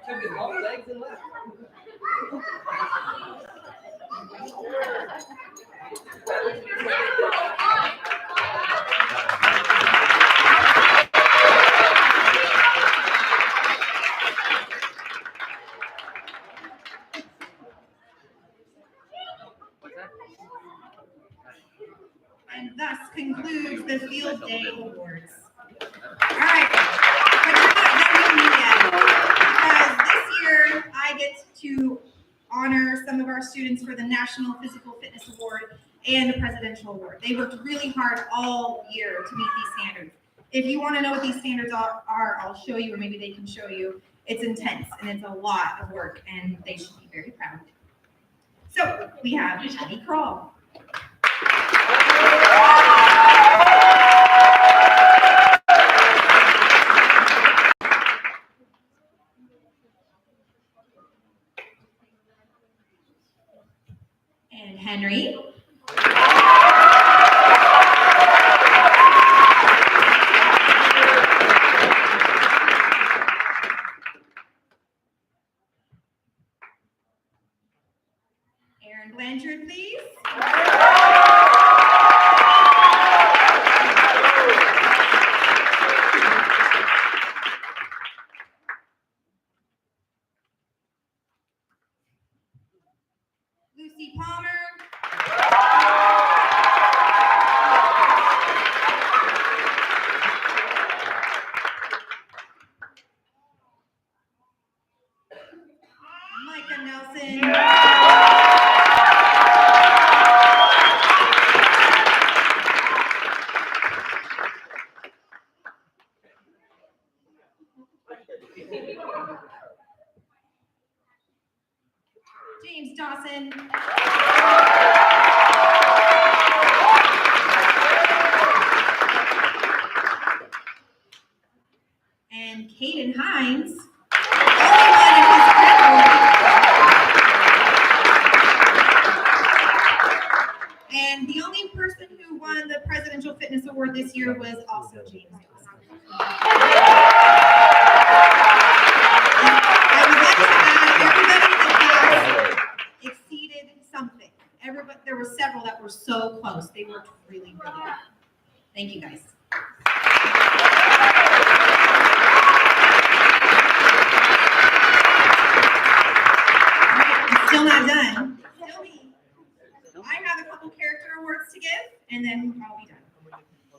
Took his long legs and left. And thus concludes the Field Day Awards. All right, but you're not done with me yet, because this year I get to honor some of our students for the National Physical Fitness Award and the Presidential Award. They worked really hard all year to meet these standards. If you want to know what these standards are, I'll show you, or maybe they can show you. It's intense and it's a lot of work, and they should be very proud. So we have Addie Crawl. And Henry. Aaron Blanchard, please. Lucy Palmer. Micah Nelson. James Dawson. And Caden Hines. And the only person who won the Presidential Fitness Award this year was also James Dawson. I would like to were so close. They worked really, really well. Thank you, guys. I'm still not done. Still me. I have a couple character awards to give, and then I'll be done.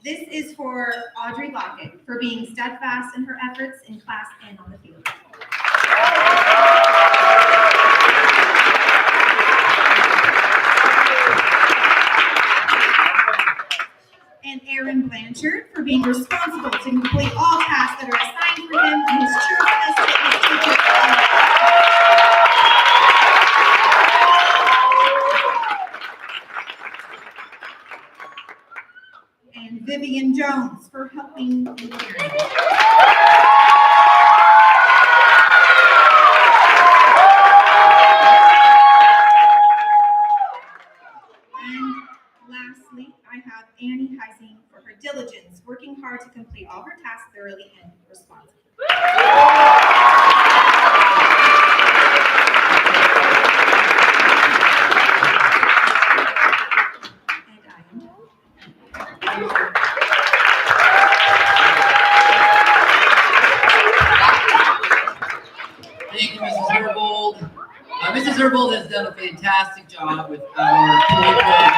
This is for Audrey Lockett for being steadfast in her efforts in class and on the field. And Aaron Blanchard for being responsible to complete all tasks that are assigned for him and his cheerfulness to his teacher. And Vivian Jones for helping in parents. And lastly, I have Annie Heising for her diligence, working hard to complete all her tasks thoroughly and responsibly. And I am done. Thank you, Mrs. Herbold. Mrs. Herbold has done a fantastic job with our curriculum.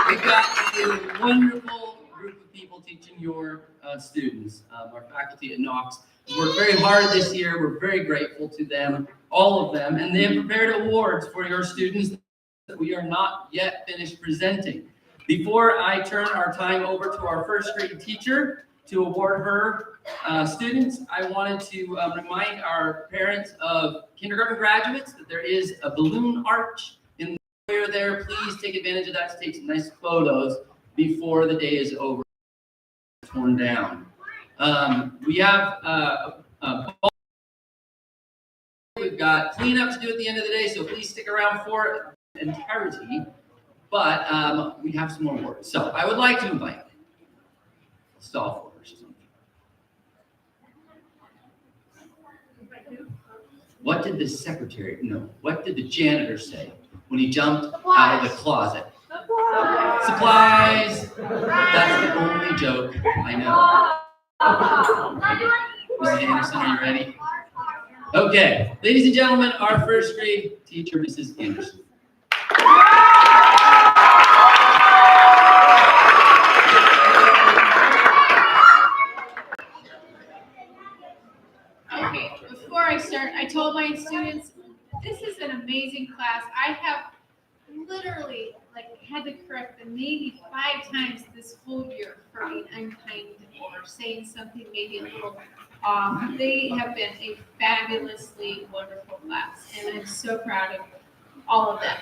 We've got a wonderful group of people teaching your students. Our faculty at Knox worked very hard this year. We're very grateful to them, all of them, and they have prepared awards for your students that we are not yet finished presenting. Before I turn our time over to our first grade teacher to award her students, I wanted to remind our parents of kindergarten graduates that there is a balloon arch in the foyer there. Please take advantage of that to take some nice photos before the day is over, torn down. We have we've got cleanup to do at the end of the day, so please stick around for entirety. But we have some more words. So I would like to invite Stallforth. What did the secretary, no, what did the janitor say when he jumped out of the closet? Supplies. That's the only joke I know. Mrs. Anderson, are you ready? Okay, ladies and gentlemen, our first grade teacher, Mrs. Anderson. Okay, before I start, I told my students, this is an amazing class. I have literally had to correct them maybe 5 times this whole year for being unkind or saying something maybe a little off. They have been a fabulously wonderful class, and I'm so proud of all of them.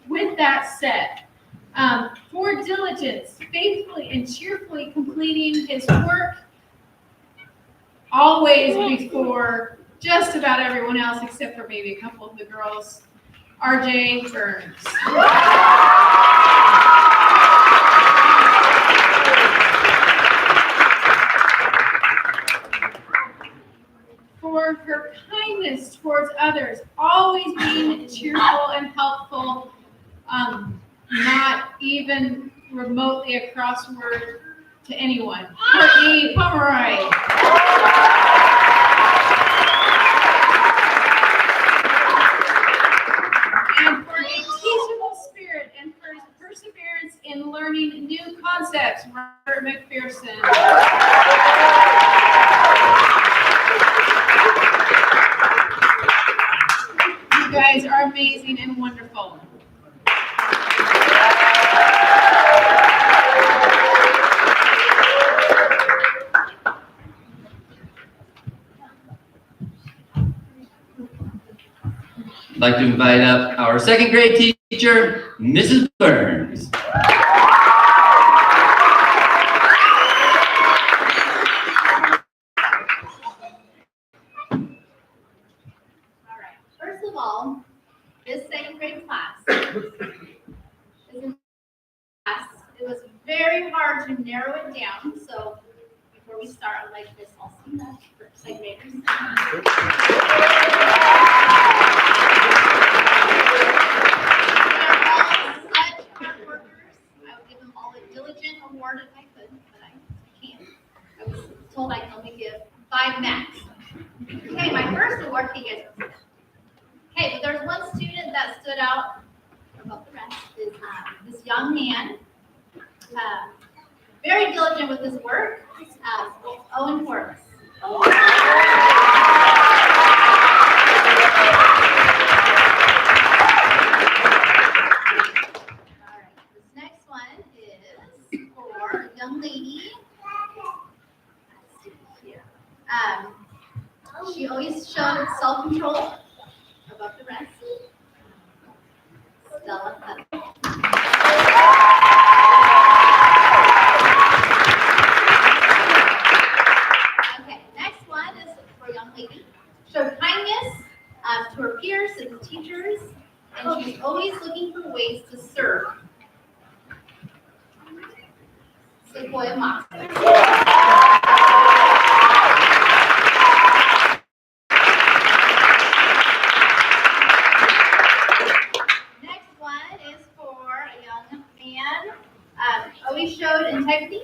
With that said, for diligence, faithfully and cheerfully completing his work, always before just about everyone else except for maybe a couple of the girls, RJ Burns. For her kindness towards others, always being cheerful and helpful, not even remotely a crossword to anyone. Courtney Pomeroy. And for a teachable spirit and for perseverance in learning new concepts, Robert McPherson. You guys are amazing and wonderful. I'd like to invite up our second grade teacher, Mrs. Burns. All right. First of all, this second grade class it was very hard to narrow it down. So before we start. start like this also. For second graders. Such hard workers. I would give them all a diligent award if I could, but I can't. I was told I can only give 5 max. Okay, my first award, you guys will see that. Okay, but there's one student that stood out above the rest, is this young man, very diligent with his work, Owen Forbes. Next one is for a young lady. Let's see here. She always showed self-control above the rest. Stella Cutler. Okay, next one is for a young lady. Showed kindness to her peers and teachers, and she's always looking for ways to serve. Sequoia Mox. Next one is for a young man. Always showed integrity,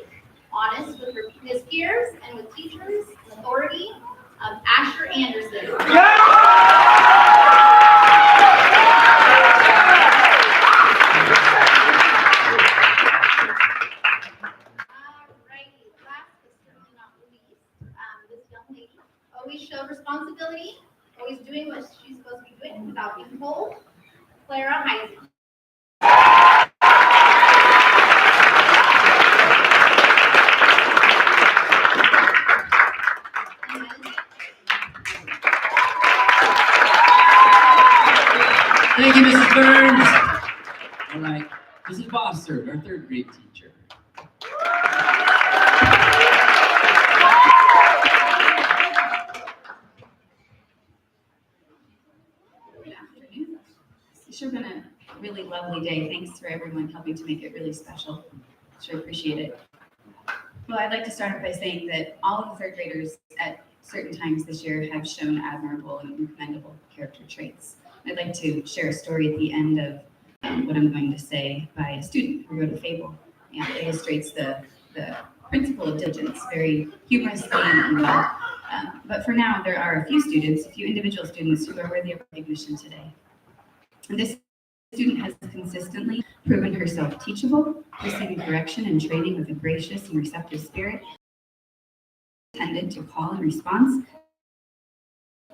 honest with his peers and with teachers, authority. Asher Anderson. Always showed responsibility, always doing what she's supposed to be doing without being told. Clara Heisen. Thank you, Mrs. Burns. All right, Mrs. Bossert, our 3rd grade teacher. Good afternoon. It's sure been a really lovely day. Thanks for everyone helping to make it really special. Sure appreciate it. Well, I'd like to start off by saying that all of the 3rd graders at certain times this year have shown admirable and commendable character traits. I'd like to share a story at the end of what I'm going to say by a student who wrote a fable and illustrates the principle of diligence very humorously and well. But for now, there are a few individual students who are worthy of recognition today. And this student has consistently proven herself teachable, receiving correction and training with a gracious and receptive spirit, intended to call and response.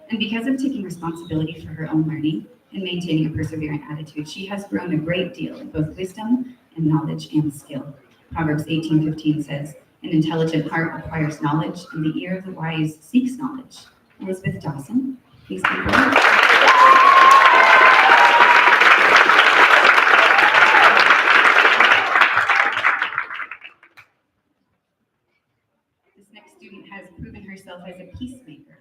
And because of taking responsibility for her own learning and maintaining a perseverant attitude, she has grown a great deal in both wisdom and knowledge and skill. Proverbs 18:15 says, "An intelligent heart acquires knowledge, and the ear of the wise seeks knowledge." Elizabeth Dawson, please come forward. This next student has proven herself as a peacemaker.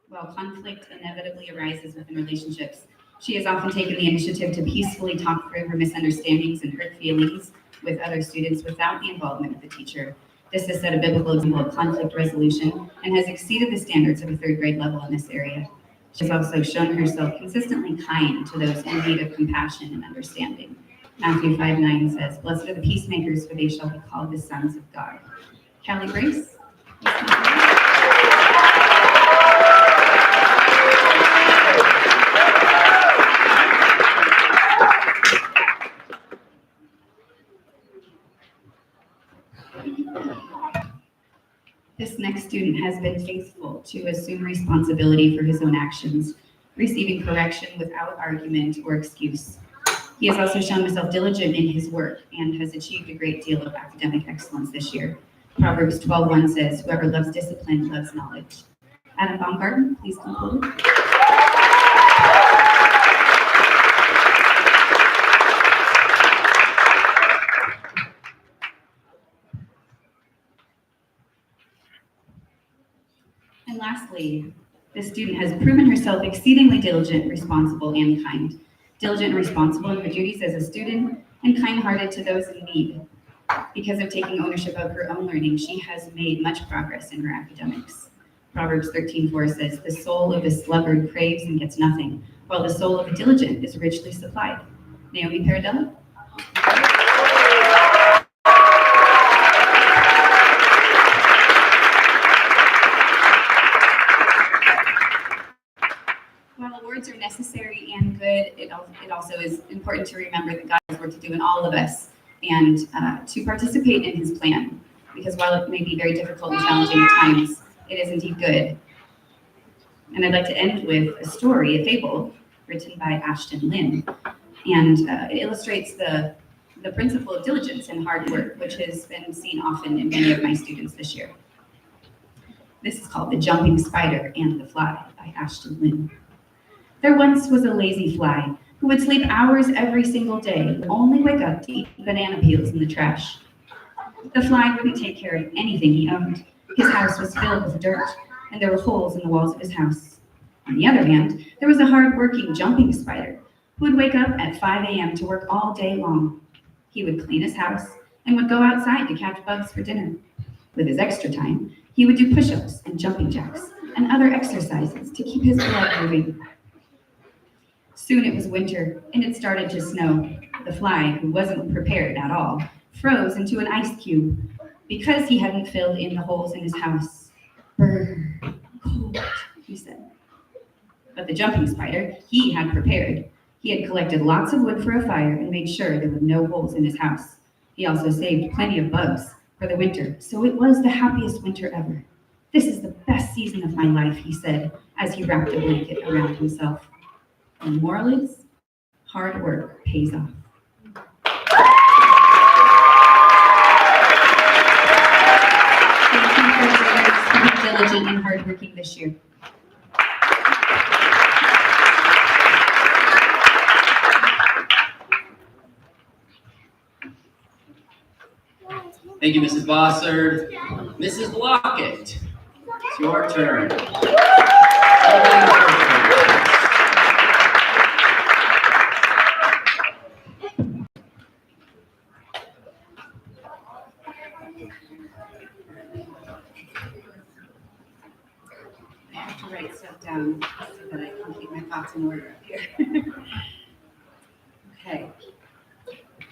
While conflict inevitably arises within relationships, she has often taken the initiative to peacefully talk through her misunderstandings and hurt feelings with other students without the involvement of the teacher. This has set a biblical example of conflict resolution and has exceeded the standards of a 3rd grade level in this area. She has also shown herself consistently kind to those in need of compassion and understanding. Matthew 5:9 says, "Blessed are the peacemakers, for they shall be called the sons of God." Callie Grace. This next student has been faithful to assume responsibility for his own actions, receiving correction without argument or excuse. He has also shown himself diligent in his work and has achieved a great deal of academic excellence this year. Proverbs 12:1 says, "Whoever loves discipline loves knowledge." Adam Baumgarten, please come forward. And lastly, this student has proven herself exceedingly diligent, responsible, and kind. Diligent and responsible in her duties as a student, and kind-hearted to those in need. Because of taking ownership of her own learning, she has made much progress in her academics. Proverbs 13:4 says, "The soul of a sluggard craves and gets nothing, while the soul of a diligent is richly supplied." Naomi Paradella? While awards are necessary and good, it also is important to remember that God has work to do in all of us and to participate in his plan. Because while it may be very difficult and challenging at times, it is indeed good. And I'd like to end with a story, a fable, written by Ashton Lynn. And it illustrates the principle of diligence and hard work, which has been seen often in many of my students this year. This is called The Jumping Spider and the Fly by Ashton Lynn. There once was a lazy fly who would sleep hours every single day and only wake up to eat banana peels in the trash. The fly wouldn't take care of anything he owned. His house was filled with dirt, and there were holes in the walls of his house. On the other hand, there was a hard-working jumping spider who would wake up at 5 a.m. to work all day long. He would clean his house and would go outside to catch bugs for dinner. With his extra time, he would do push-ups and jumping jacks and other exercises to keep his blood moving. Soon it was winter, and it started to snow. The fly, who wasn't prepared at all, froze into an ice cube because he hadn't filled in the holes in his house. "Brr, cold," he said. But the jumping spider, he had prepared. He had collected lots of wood for a fire and made sure there were no holes in his house. He also saved plenty of bugs for the winter, so it was the happiest winter ever. "This is the best season of my life," he said, as he wrapped a blanket around himself. The moral is, hard work pays off. Thank you for being diligent and hardworking this year. Thank you, Mrs. Bossard. Mrs. Lockett, it's your turn. I have to write stuff down so that I can keep my thoughts in order up here. Okay.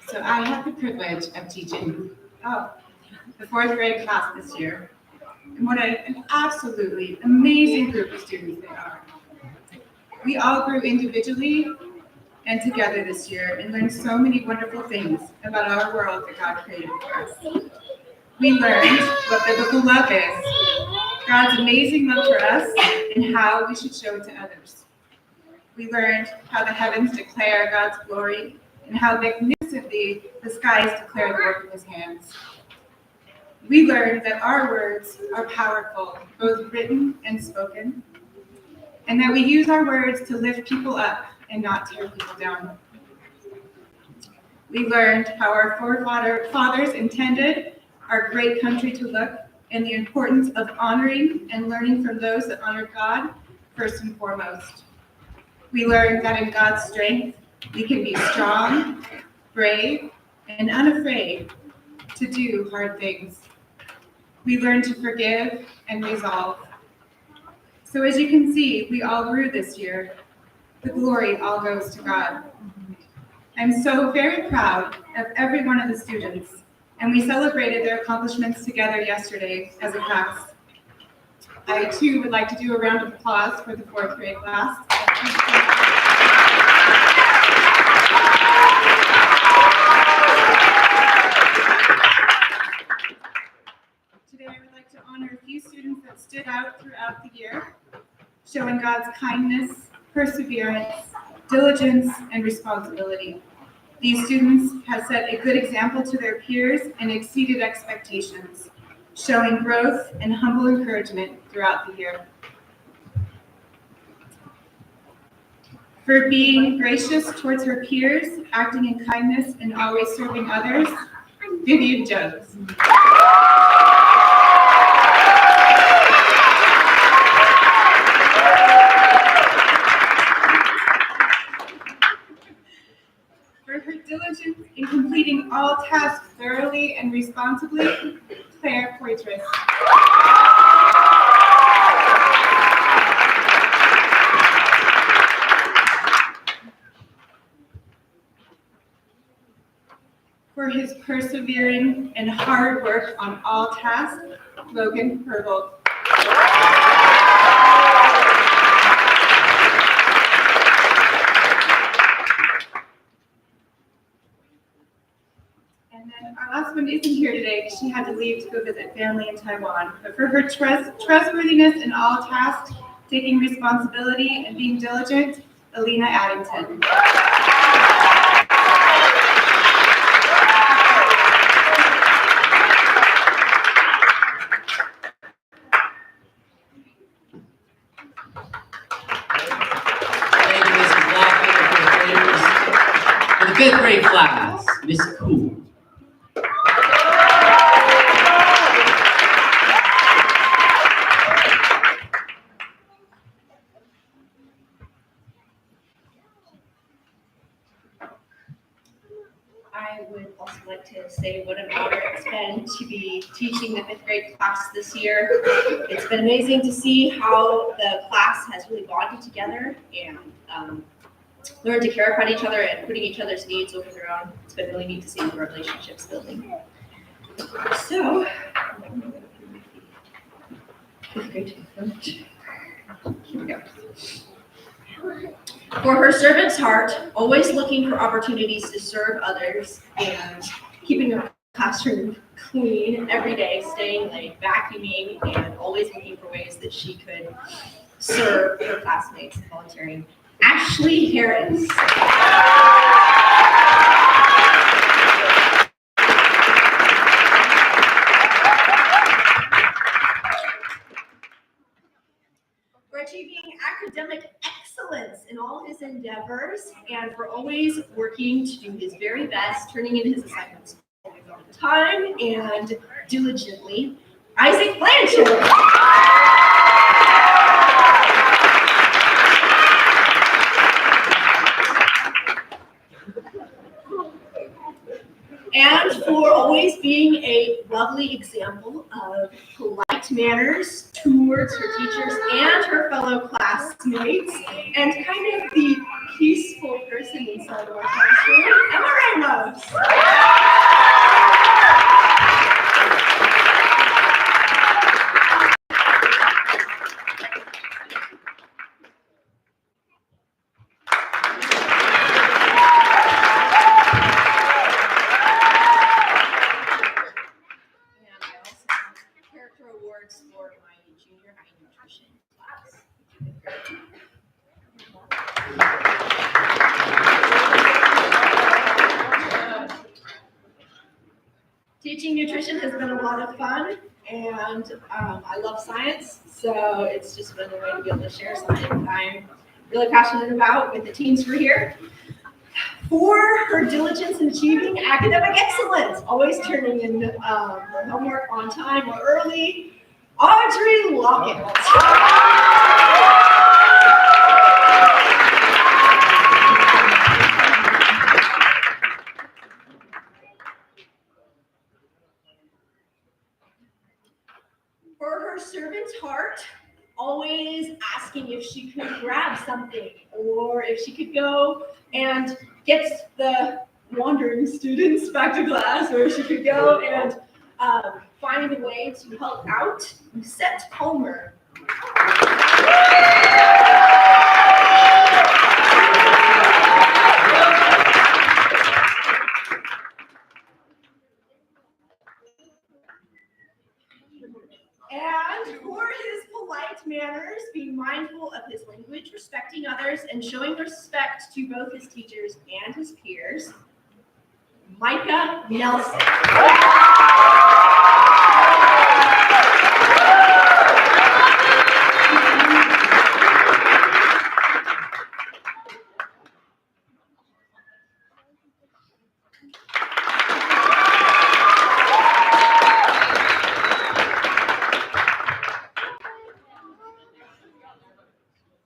So I have the privilege of teaching the fourth grade class this year. And what an absolutely amazing group of students they are. We all grew individually and together this year and learned so many wonderful things about our world that God created for us. We learned what biblical love is, God's amazing love for us, and how we should show it to others. We learned how the heavens declare God's glory and how magnificently the skies declare the work of his hands. We learned that our words are powerful, both written and spoken, and that we use our words to lift people up and not tear people down. We learned how our forefathers intended our great country to look, and the importance of honoring and learning from those that honor God first and foremost. We learned that in God's strength, we can be strong, brave, and unafraid to do hard things. We learned to forgive and resolve. So as you can see, we all grew this year. The glory all goes to God. I'm so very proud of every one of the students, and we celebrated their accomplishments together yesterday as a class. I too would like to do a round of applause for the fourth grade class. Today I would like to honor a few students that stood out throughout the year, showing God's kindness, perseverance, diligence, and responsibility. These students have set a good example to their peers and exceeded expectations, showing growth and humble encouragement throughout the year. For being gracious towards her peers, acting in kindness, and always serving others, Vivian Jones. For her diligence in completing all tasks thoroughly faithfully and responsibly, Claire Poitras. For his persevering and hard work on all tasks, Logan Herbold. And then our last one isn't here today because she had to leave to go visit family in Taiwan. But for her trustworthiness in all tasks, taking responsibility and being diligent, Alina Addington. Thank you, Mrs. Lockwood, for the fifth grade class, Miss Cool. I would also like to say what an honor it's been to be teaching the fifth grade class this year. It's been amazing to see how the class has really bonded together and learned to care about each other and putting each other's needs over their own. It's been really neat to see the relationships building. So, fifth grade. Here we go. For her servant's heart, always looking for opportunities to serve others and keeping her classroom clean every day, staying late, vacuuming, and always looking for ways that she could serve her classmates and volunteering. Ashley Harris. For achieving academic excellence in all his endeavors and for always working to do his very best, turning in his assignments on time and diligently, Isaac Blanchard. And for always being a lovely example of polite manners towards her teachers and her fellow classmates, and kind of the peaceful person inside of our classroom, Emma Ramos. Awards for my junior high nutrition class. Teaching nutrition has been a lot of fun, and I love science, so it's just been a way to be able to share something I'm really passionate about with the teens who are here. For her diligence in achieving academic excellence, always turning in her homework on time or early, Audrey Lockett. For her servant's heart, always asking if she could grab something or if she could go and get the wandering students back to class, or if she could go and find a way to help out, Lucette Palmer. And for his polite manners, being mindful of his language, respecting others, and showing respect to both his teachers and his peers, Micah Nelson.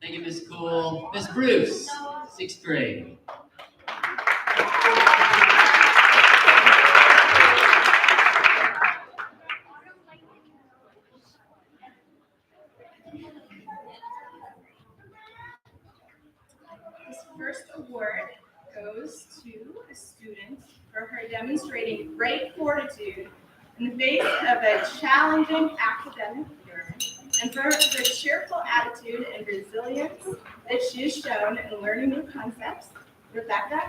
Thank you, Miss Cool. Miss Bruce, sixth grade. first award goes to a student for her demonstrating great fortitude in the face of a challenging academic year, and for her cheerful attitude and resilience that she has shown in learning new concepts. Rebecca.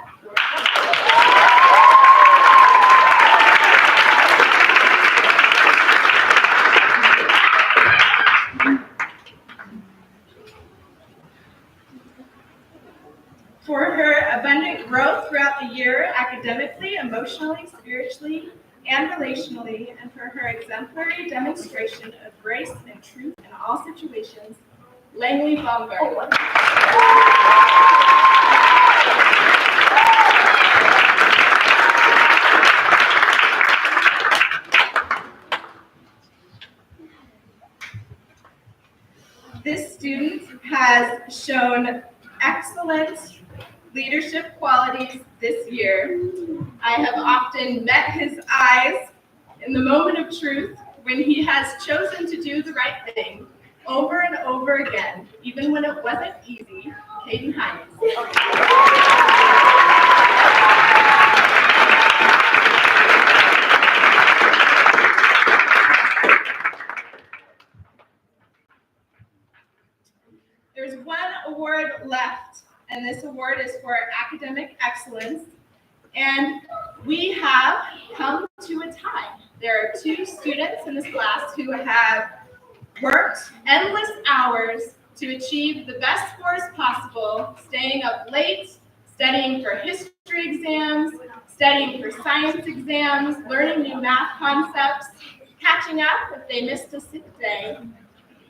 For her abundant growth throughout the year, academically, emotionally, spiritually, and relationally, and for her exemplary demonstration of grace and truth in all situations, Langley Baumgartner. This student has shown excellent leadership qualities this year. I have often met his eyes in the moment of truth when he has chosen to do the right thing over and over again, even when it wasn't easy. Caden Hines. There's one award left, and this award is for academic excellence. And we have come to a tie. There are two students in this class who have worked endless hours to achieve the best scores possible, staying up late, studying for history exams, studying for science exams, learning new math concepts, catching up if they missed a sick day.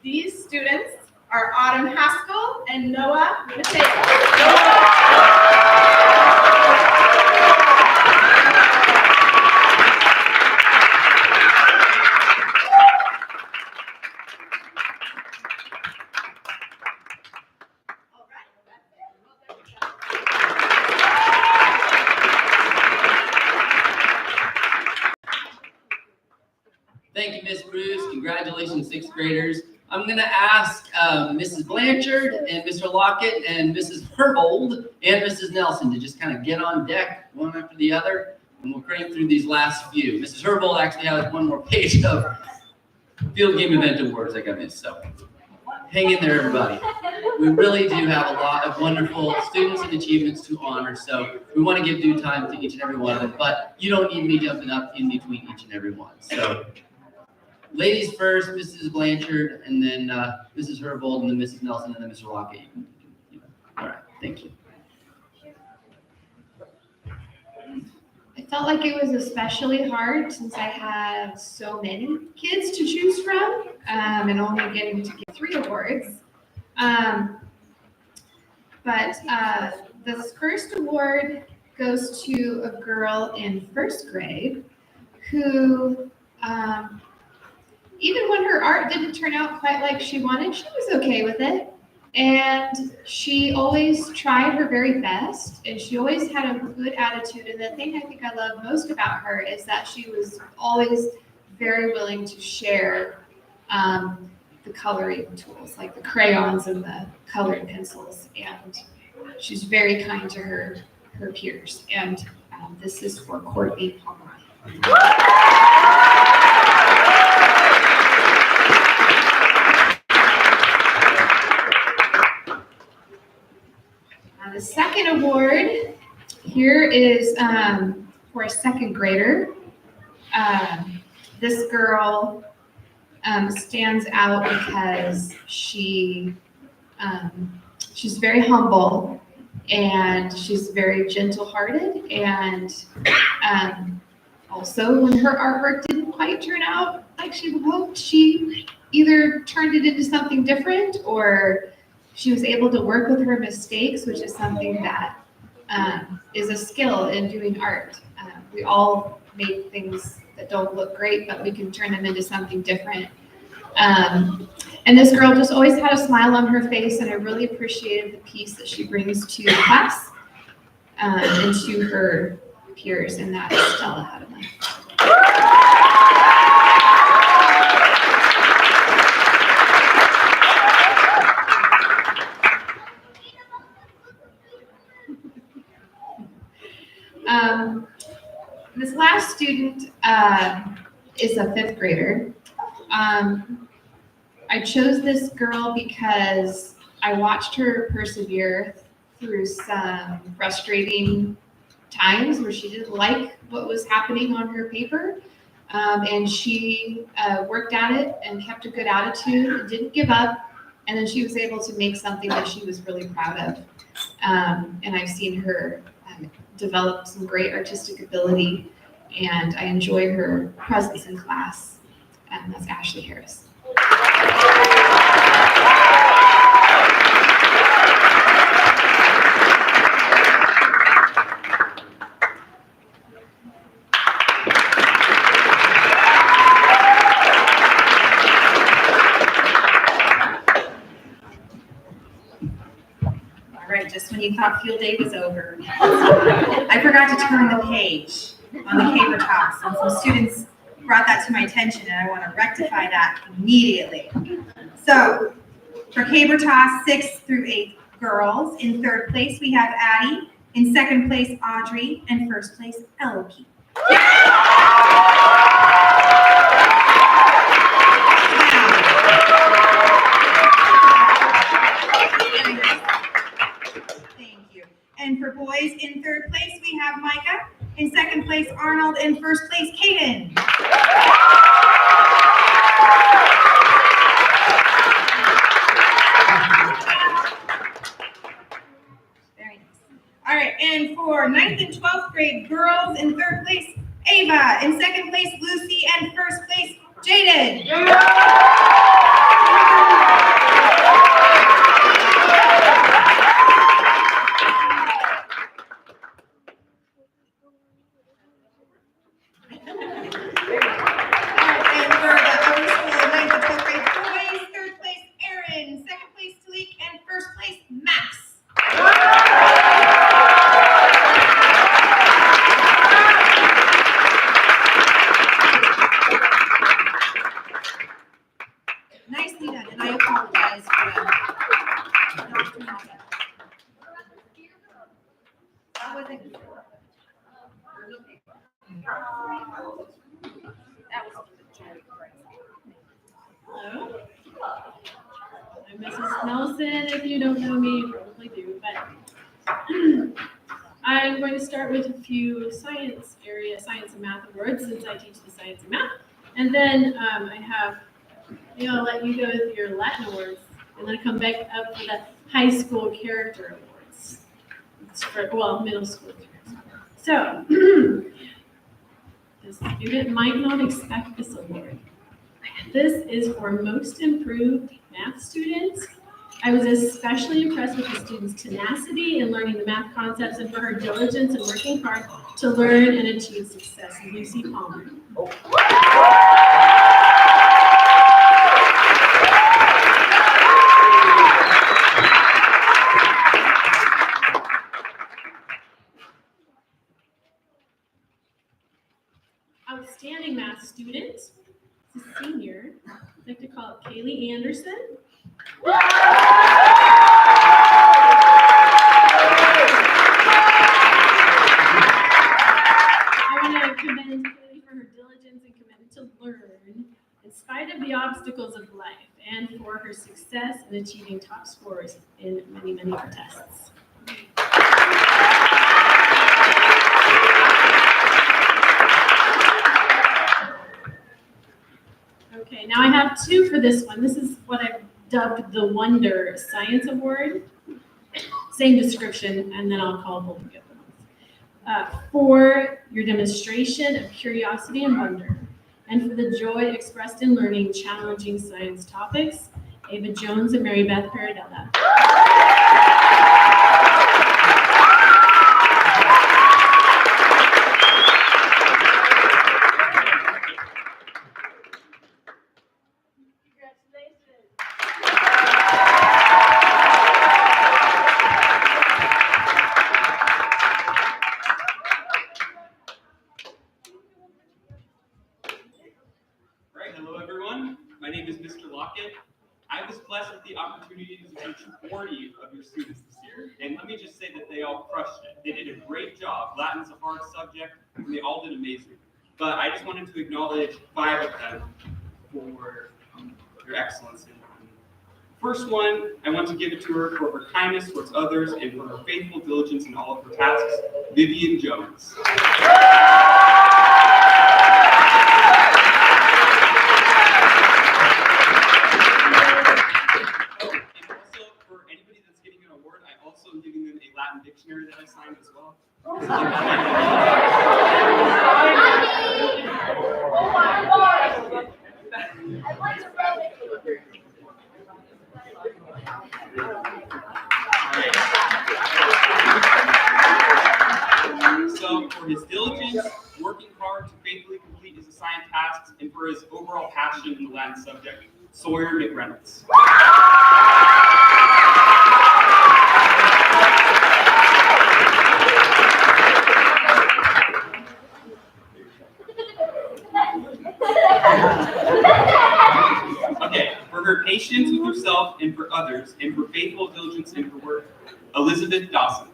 These students are Autumn Haskell and Noah Mateo. Thank you, Miss Bruce. Congratulations, sixth graders. I'm going to ask Mrs. Blanchard and Mr. Lockett and Mrs. Herbold and Mrs. Nelson to just kind of get on deck one after the other, and we'll crank through these last few. Mrs. Herbold actually has one more page of field game event awards I got missed, so hang in there, everybody. We really do have a lot of wonderful students and achievements to honor, so we want to give due time to each and every one of them, but you don't need me jumping up in between each and every one. So ladies first, Mrs. Blanchard, and then Mrs. Herbold, and then Mrs. Nelson, and then Mr. Lockett. All right, thank you. I felt like it was especially hard since I had so many kids to choose from, and only getting to get 3 awards. But this first award goes to a girl in first grade who, even when her art didn't turn out quite like she wanted, she was okay with it. And she always tried her very best, and she always had a good attitude. And the thing I think I love most about her is that she was always very willing to share the coloring tools, like the crayons and the coloring pencils. And she's very kind to her peers. And this is for Courtney Pomeroy. The second award here is for a second grader. This girl stands out because she's very humble, and she's very gentle-hearted, and also when her artwork didn't quite turn out like she hoped, she either turned it into something different, or she was able to work with her mistakes, which is something that is a skill in doing art. We all make things that don't look great, but we can turn them into something different. And this girl just always had a smile on her face, and I really appreciated the peace that she brings to the class and to her peers, and that is Stella Hademan. is a fifth grader. I chose this girl because I watched her persevere through some frustrating times where she didn't like what was happening on her paper. And she worked at it and kept a good attitude and didn't give up. And then she was able to make something that she was really proud of. And I've seen her develop some great artistic ability, and I enjoy her presence in class. And that's Ashley Harris. All right, just when you thought field day was over. I forgot to turn the page on the Caper Toss, and some students brought that to my attention, and I want to rectify that immediately. So, for Caper Toss, 6th through 8th girls, in 3rd place we have Addie, in 2nd place Audrey, and 1st place Eloki. Thank you. And for boys, in 3rd place we have Micah, in 2nd place Arnold, and 1st place Kaden. Very nice. All right, and for 9th and 12th grade girls, in 3rd place Ava, in 2nd place Lucy, and 1st place Jaden. And for the upper school 9th and 12th grade boys, 3rd place Aaron, 2nd place Talik, and 1st place Max. Nicely done, and I apologize for that. That wasn't. Hello. I'm Mrs. Nelson. If you don't know me, you probably do, but I'm going to start with a few science and math awards since I teach the science and math. And then I'll let you go with your Latin awards, and then come back up for the high school character awards. It's for, middle school character. So, the student might not expect this award. This is for most improved math students. I was especially impressed with the students' tenacity in learning the math concepts and for her diligence in working hard to learn and achieve success. Lucy Palmer. Outstanding math student. It's a senior. I'd like to call it Kaylee Anderson. I want to commend Kaylee for her diligence and commitment to learn in spite of the obstacles of life, and for her success in achieving top scores in many, many of her tests. Okay, now I have two for this one. This is what I've dubbed the Wonder Science Award. Same description, and then I'll call both together. For your demonstration of curiosity and wonder, and for the joy expressed in learning challenging science topics, Ava Jones and Mary Beth Paradella. Hello everyone, my name is Mr. Lockett. I was blessed with the opportunity to teach 40 of your students this year, and let me just say that they all crushed it. They did a great job. Latin's a hard subject, and they all did amazing. but I just wanted to acknowledge 5 of them for their excellence. First one, I want to give it to her for her kindness towards others and for her faithful diligence in all of her tasks, Vivian Jones. I'm giving them a Latin dictionary that I signed as well. So for his diligence, working hard to faithfully complete his assigned tasks, and for his overall passion in the Latin subject, Sawyer McReynolds. Okay, for her patience with herself and for others, and for faithful diligence in her work, Elizabeth Dawson.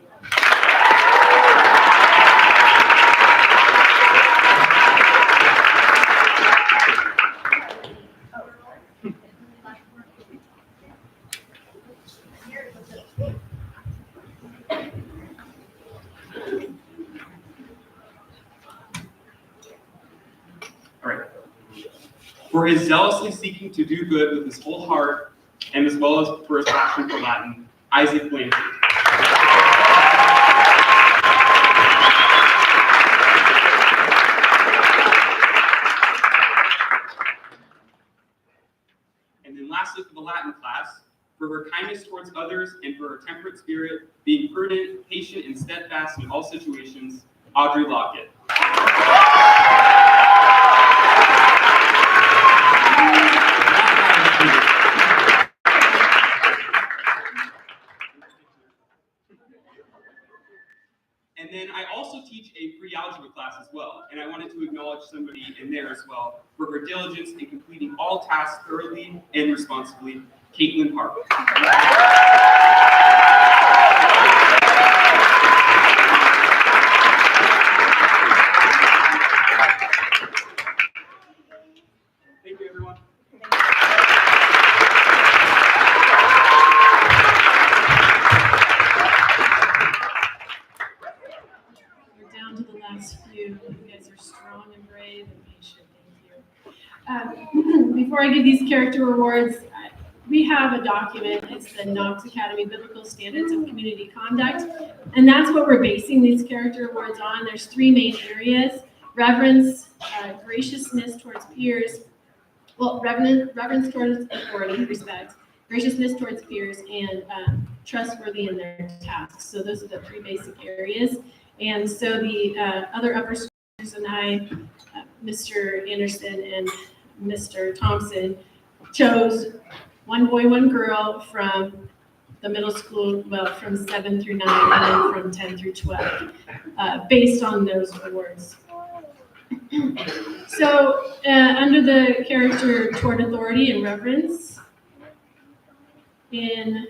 All right. For his zealously seeking to do good with his whole heart, and as well as for his passion for Latin, Isaac Blanchard. And then lastly, for the Latin class, for her kindness towards others and for her temperate spirit, being prudent, patient, and steadfast in all situations, Audrey Lockett. And then I also teach a free algebra class as well, and I wanted to acknowledge somebody in there as well for her diligence in completing all tasks thoroughly and responsibly, Caitlin Harper. Thank you, everyone. We're down to the last few. You guys are strong and brave and patient. Thank you. Before I give these character awards, we have a document. It's the Knox Academy Biblical Standards of Community Conduct, and that's what we're basing these character awards on. There's 3 main areas: reverence, graciousness towards peers, reverence towards authority, respect, graciousness towards peers, and trustworthy in their tasks. So those are the 3 basic areas. And so the other upper schoolers and I, Mr. Anderson and Mr. Thompson, chose 1 boy, 1 girl from the middle school, well, from 7 through 9, and then from 10 through 12, based on those awards. So under the character toward authority and reverence, in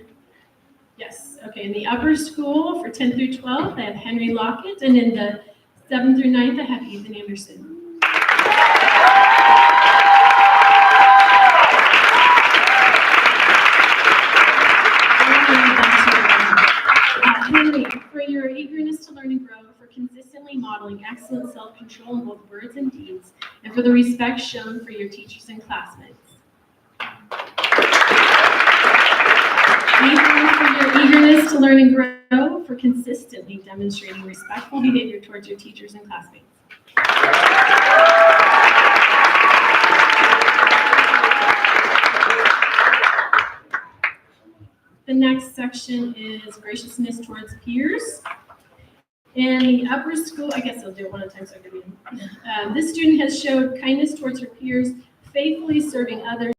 the upper school for 10 through 12, I have Henry Lockett, and in the 7th through 9th, I have Ethan Anderson. Henry, for your eagerness to learn and grow, for consistently modeling excellent self-control in both words and deeds, and for the respect shown for your teachers and classmates. Ethan, for your eagerness to learn and grow, for consistently demonstrating respectful behavior towards your teachers and classmates. The next section is graciousness towards peers. In the upper school, I guess I'll do it one at a time so I can read. This student has showed kindness towards her peers, faithfully serving others.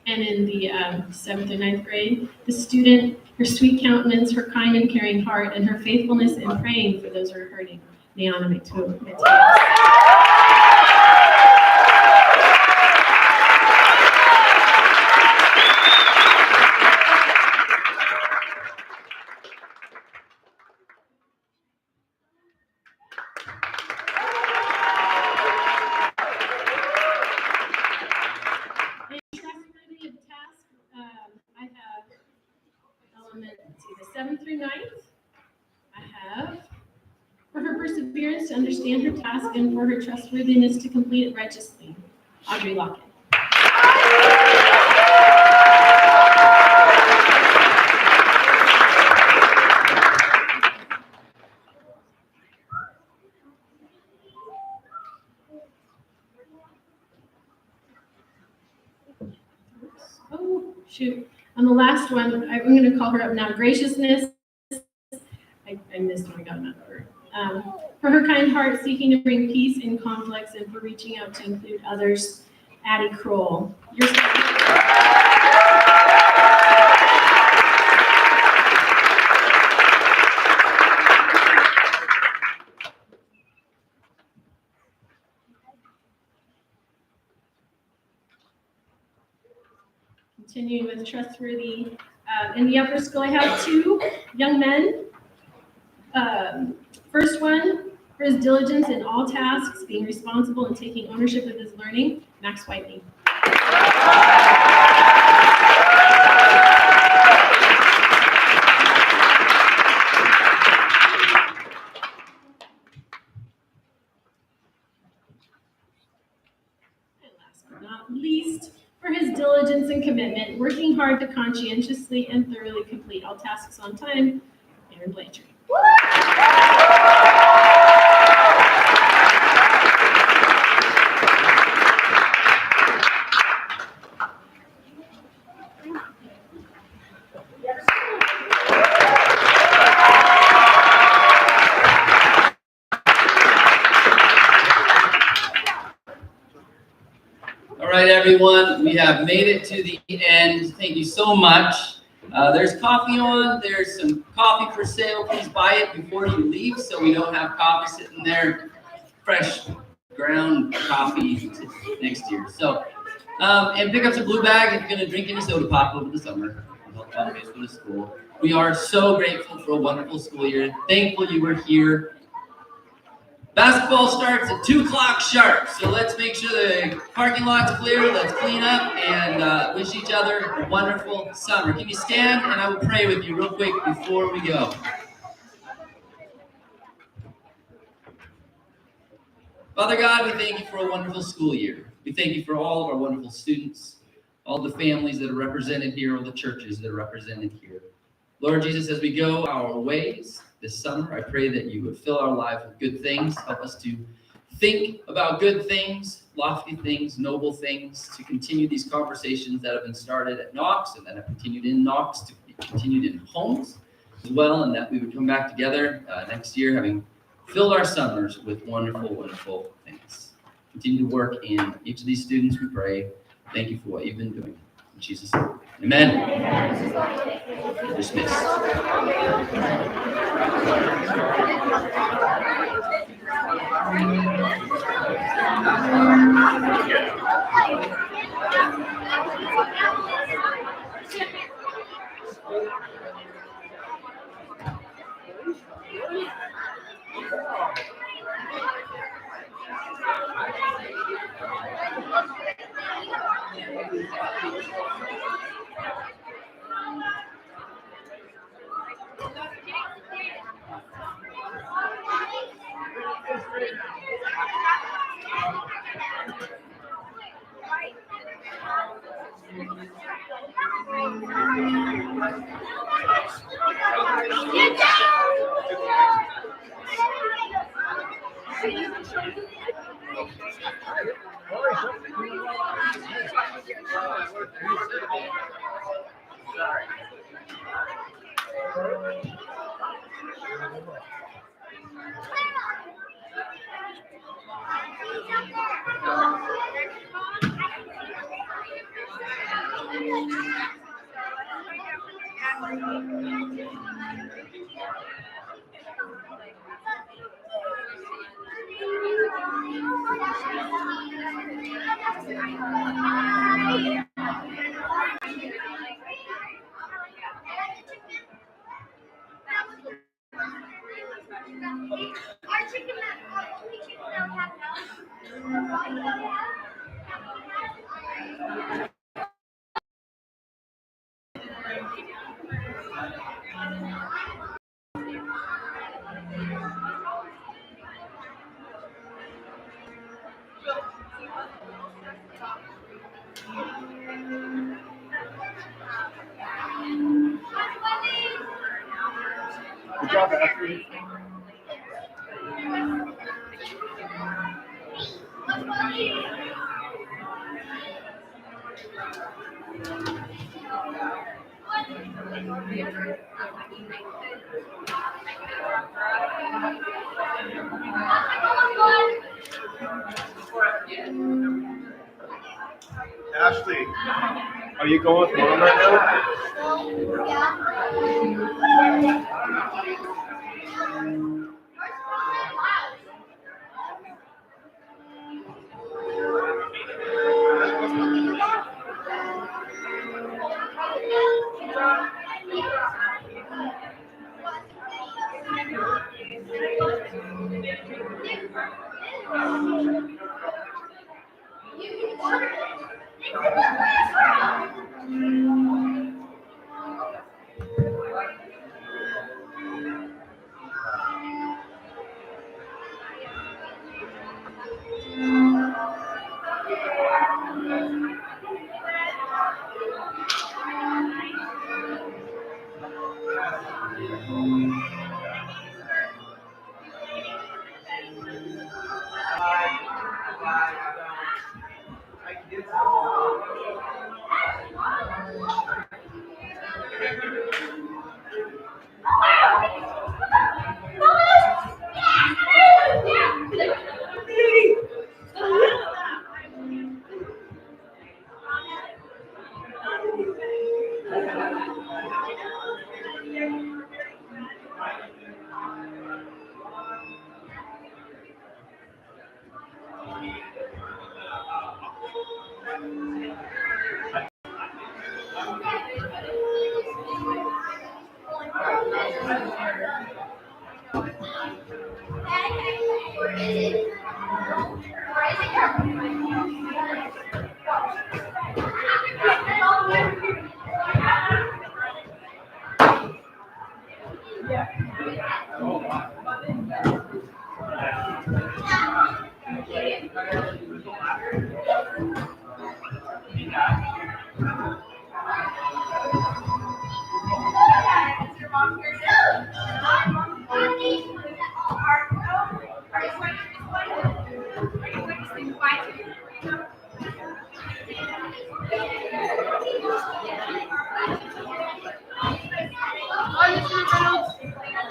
And in the 7th and 9th grade, the student, her sweet countenance, her kind and caring heart, and her faithfulness in praying for those who are hurting. Neana Mateus. compliment, let's see, the 7th through 9th. I have for her perseverance to understand her task and for her trustworthiness to complete it righteously, Audrey Lockett. Oh, shoot. On the last one, I'm going to call her up now. Graciousness. I missed when I got that number. For her kind heart, seeking to bring peace in conflicts, and for reaching out to include others, Addie Kroll. Continuing with trustworthy. In the upper school, I have 2 young men. First one, for his diligence in all tasks, being responsible and taking ownership of his learning, Max Whiteley. And last but not least, for his diligence and commitment, working hard to conscientiously and thoroughly complete all tasks on time, Aaron Blanchard. All right, everyone, we have made it to the end. Thank you so much. There's coffee on. There's some coffee for sale. Please buy it before you leave so we don't have coffee sitting there, fresh ground coffee next year. So, and pick up some blue bags if you're going to drink any soda pop over the summer. Help fundraise for the school. We are so grateful for a wonderful school year. Thankful you were here. Basketball starts at 2 o'clock sharp, so let's make sure the parking lot's clear. Let's clean up and wish each other a wonderful summer. Can you stand? And I will pray with you real quick before we go. Father God, we thank you for a wonderful school year. We thank you for all of our wonderful students, all the families that are represented here, all the churches that are represented here. Lord Jesus, as we go our ways this summer, I pray that you would fill our lives with good things. Help us to think about good things, lofty things, noble things, to continue these conversations that have been started at Knox and that have continued in Knox, to be continued in homes as well, and that we would come back together next year having filled our summers with wonderful, wonderful things. Continue to work in each of these students, we pray. Thank you for what you've been doing. In Jesus' name, amen. Dismissed. Our chicken that we have Good job, Ashley. Ashley, are you going with mom right now?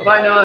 Bye, Noah.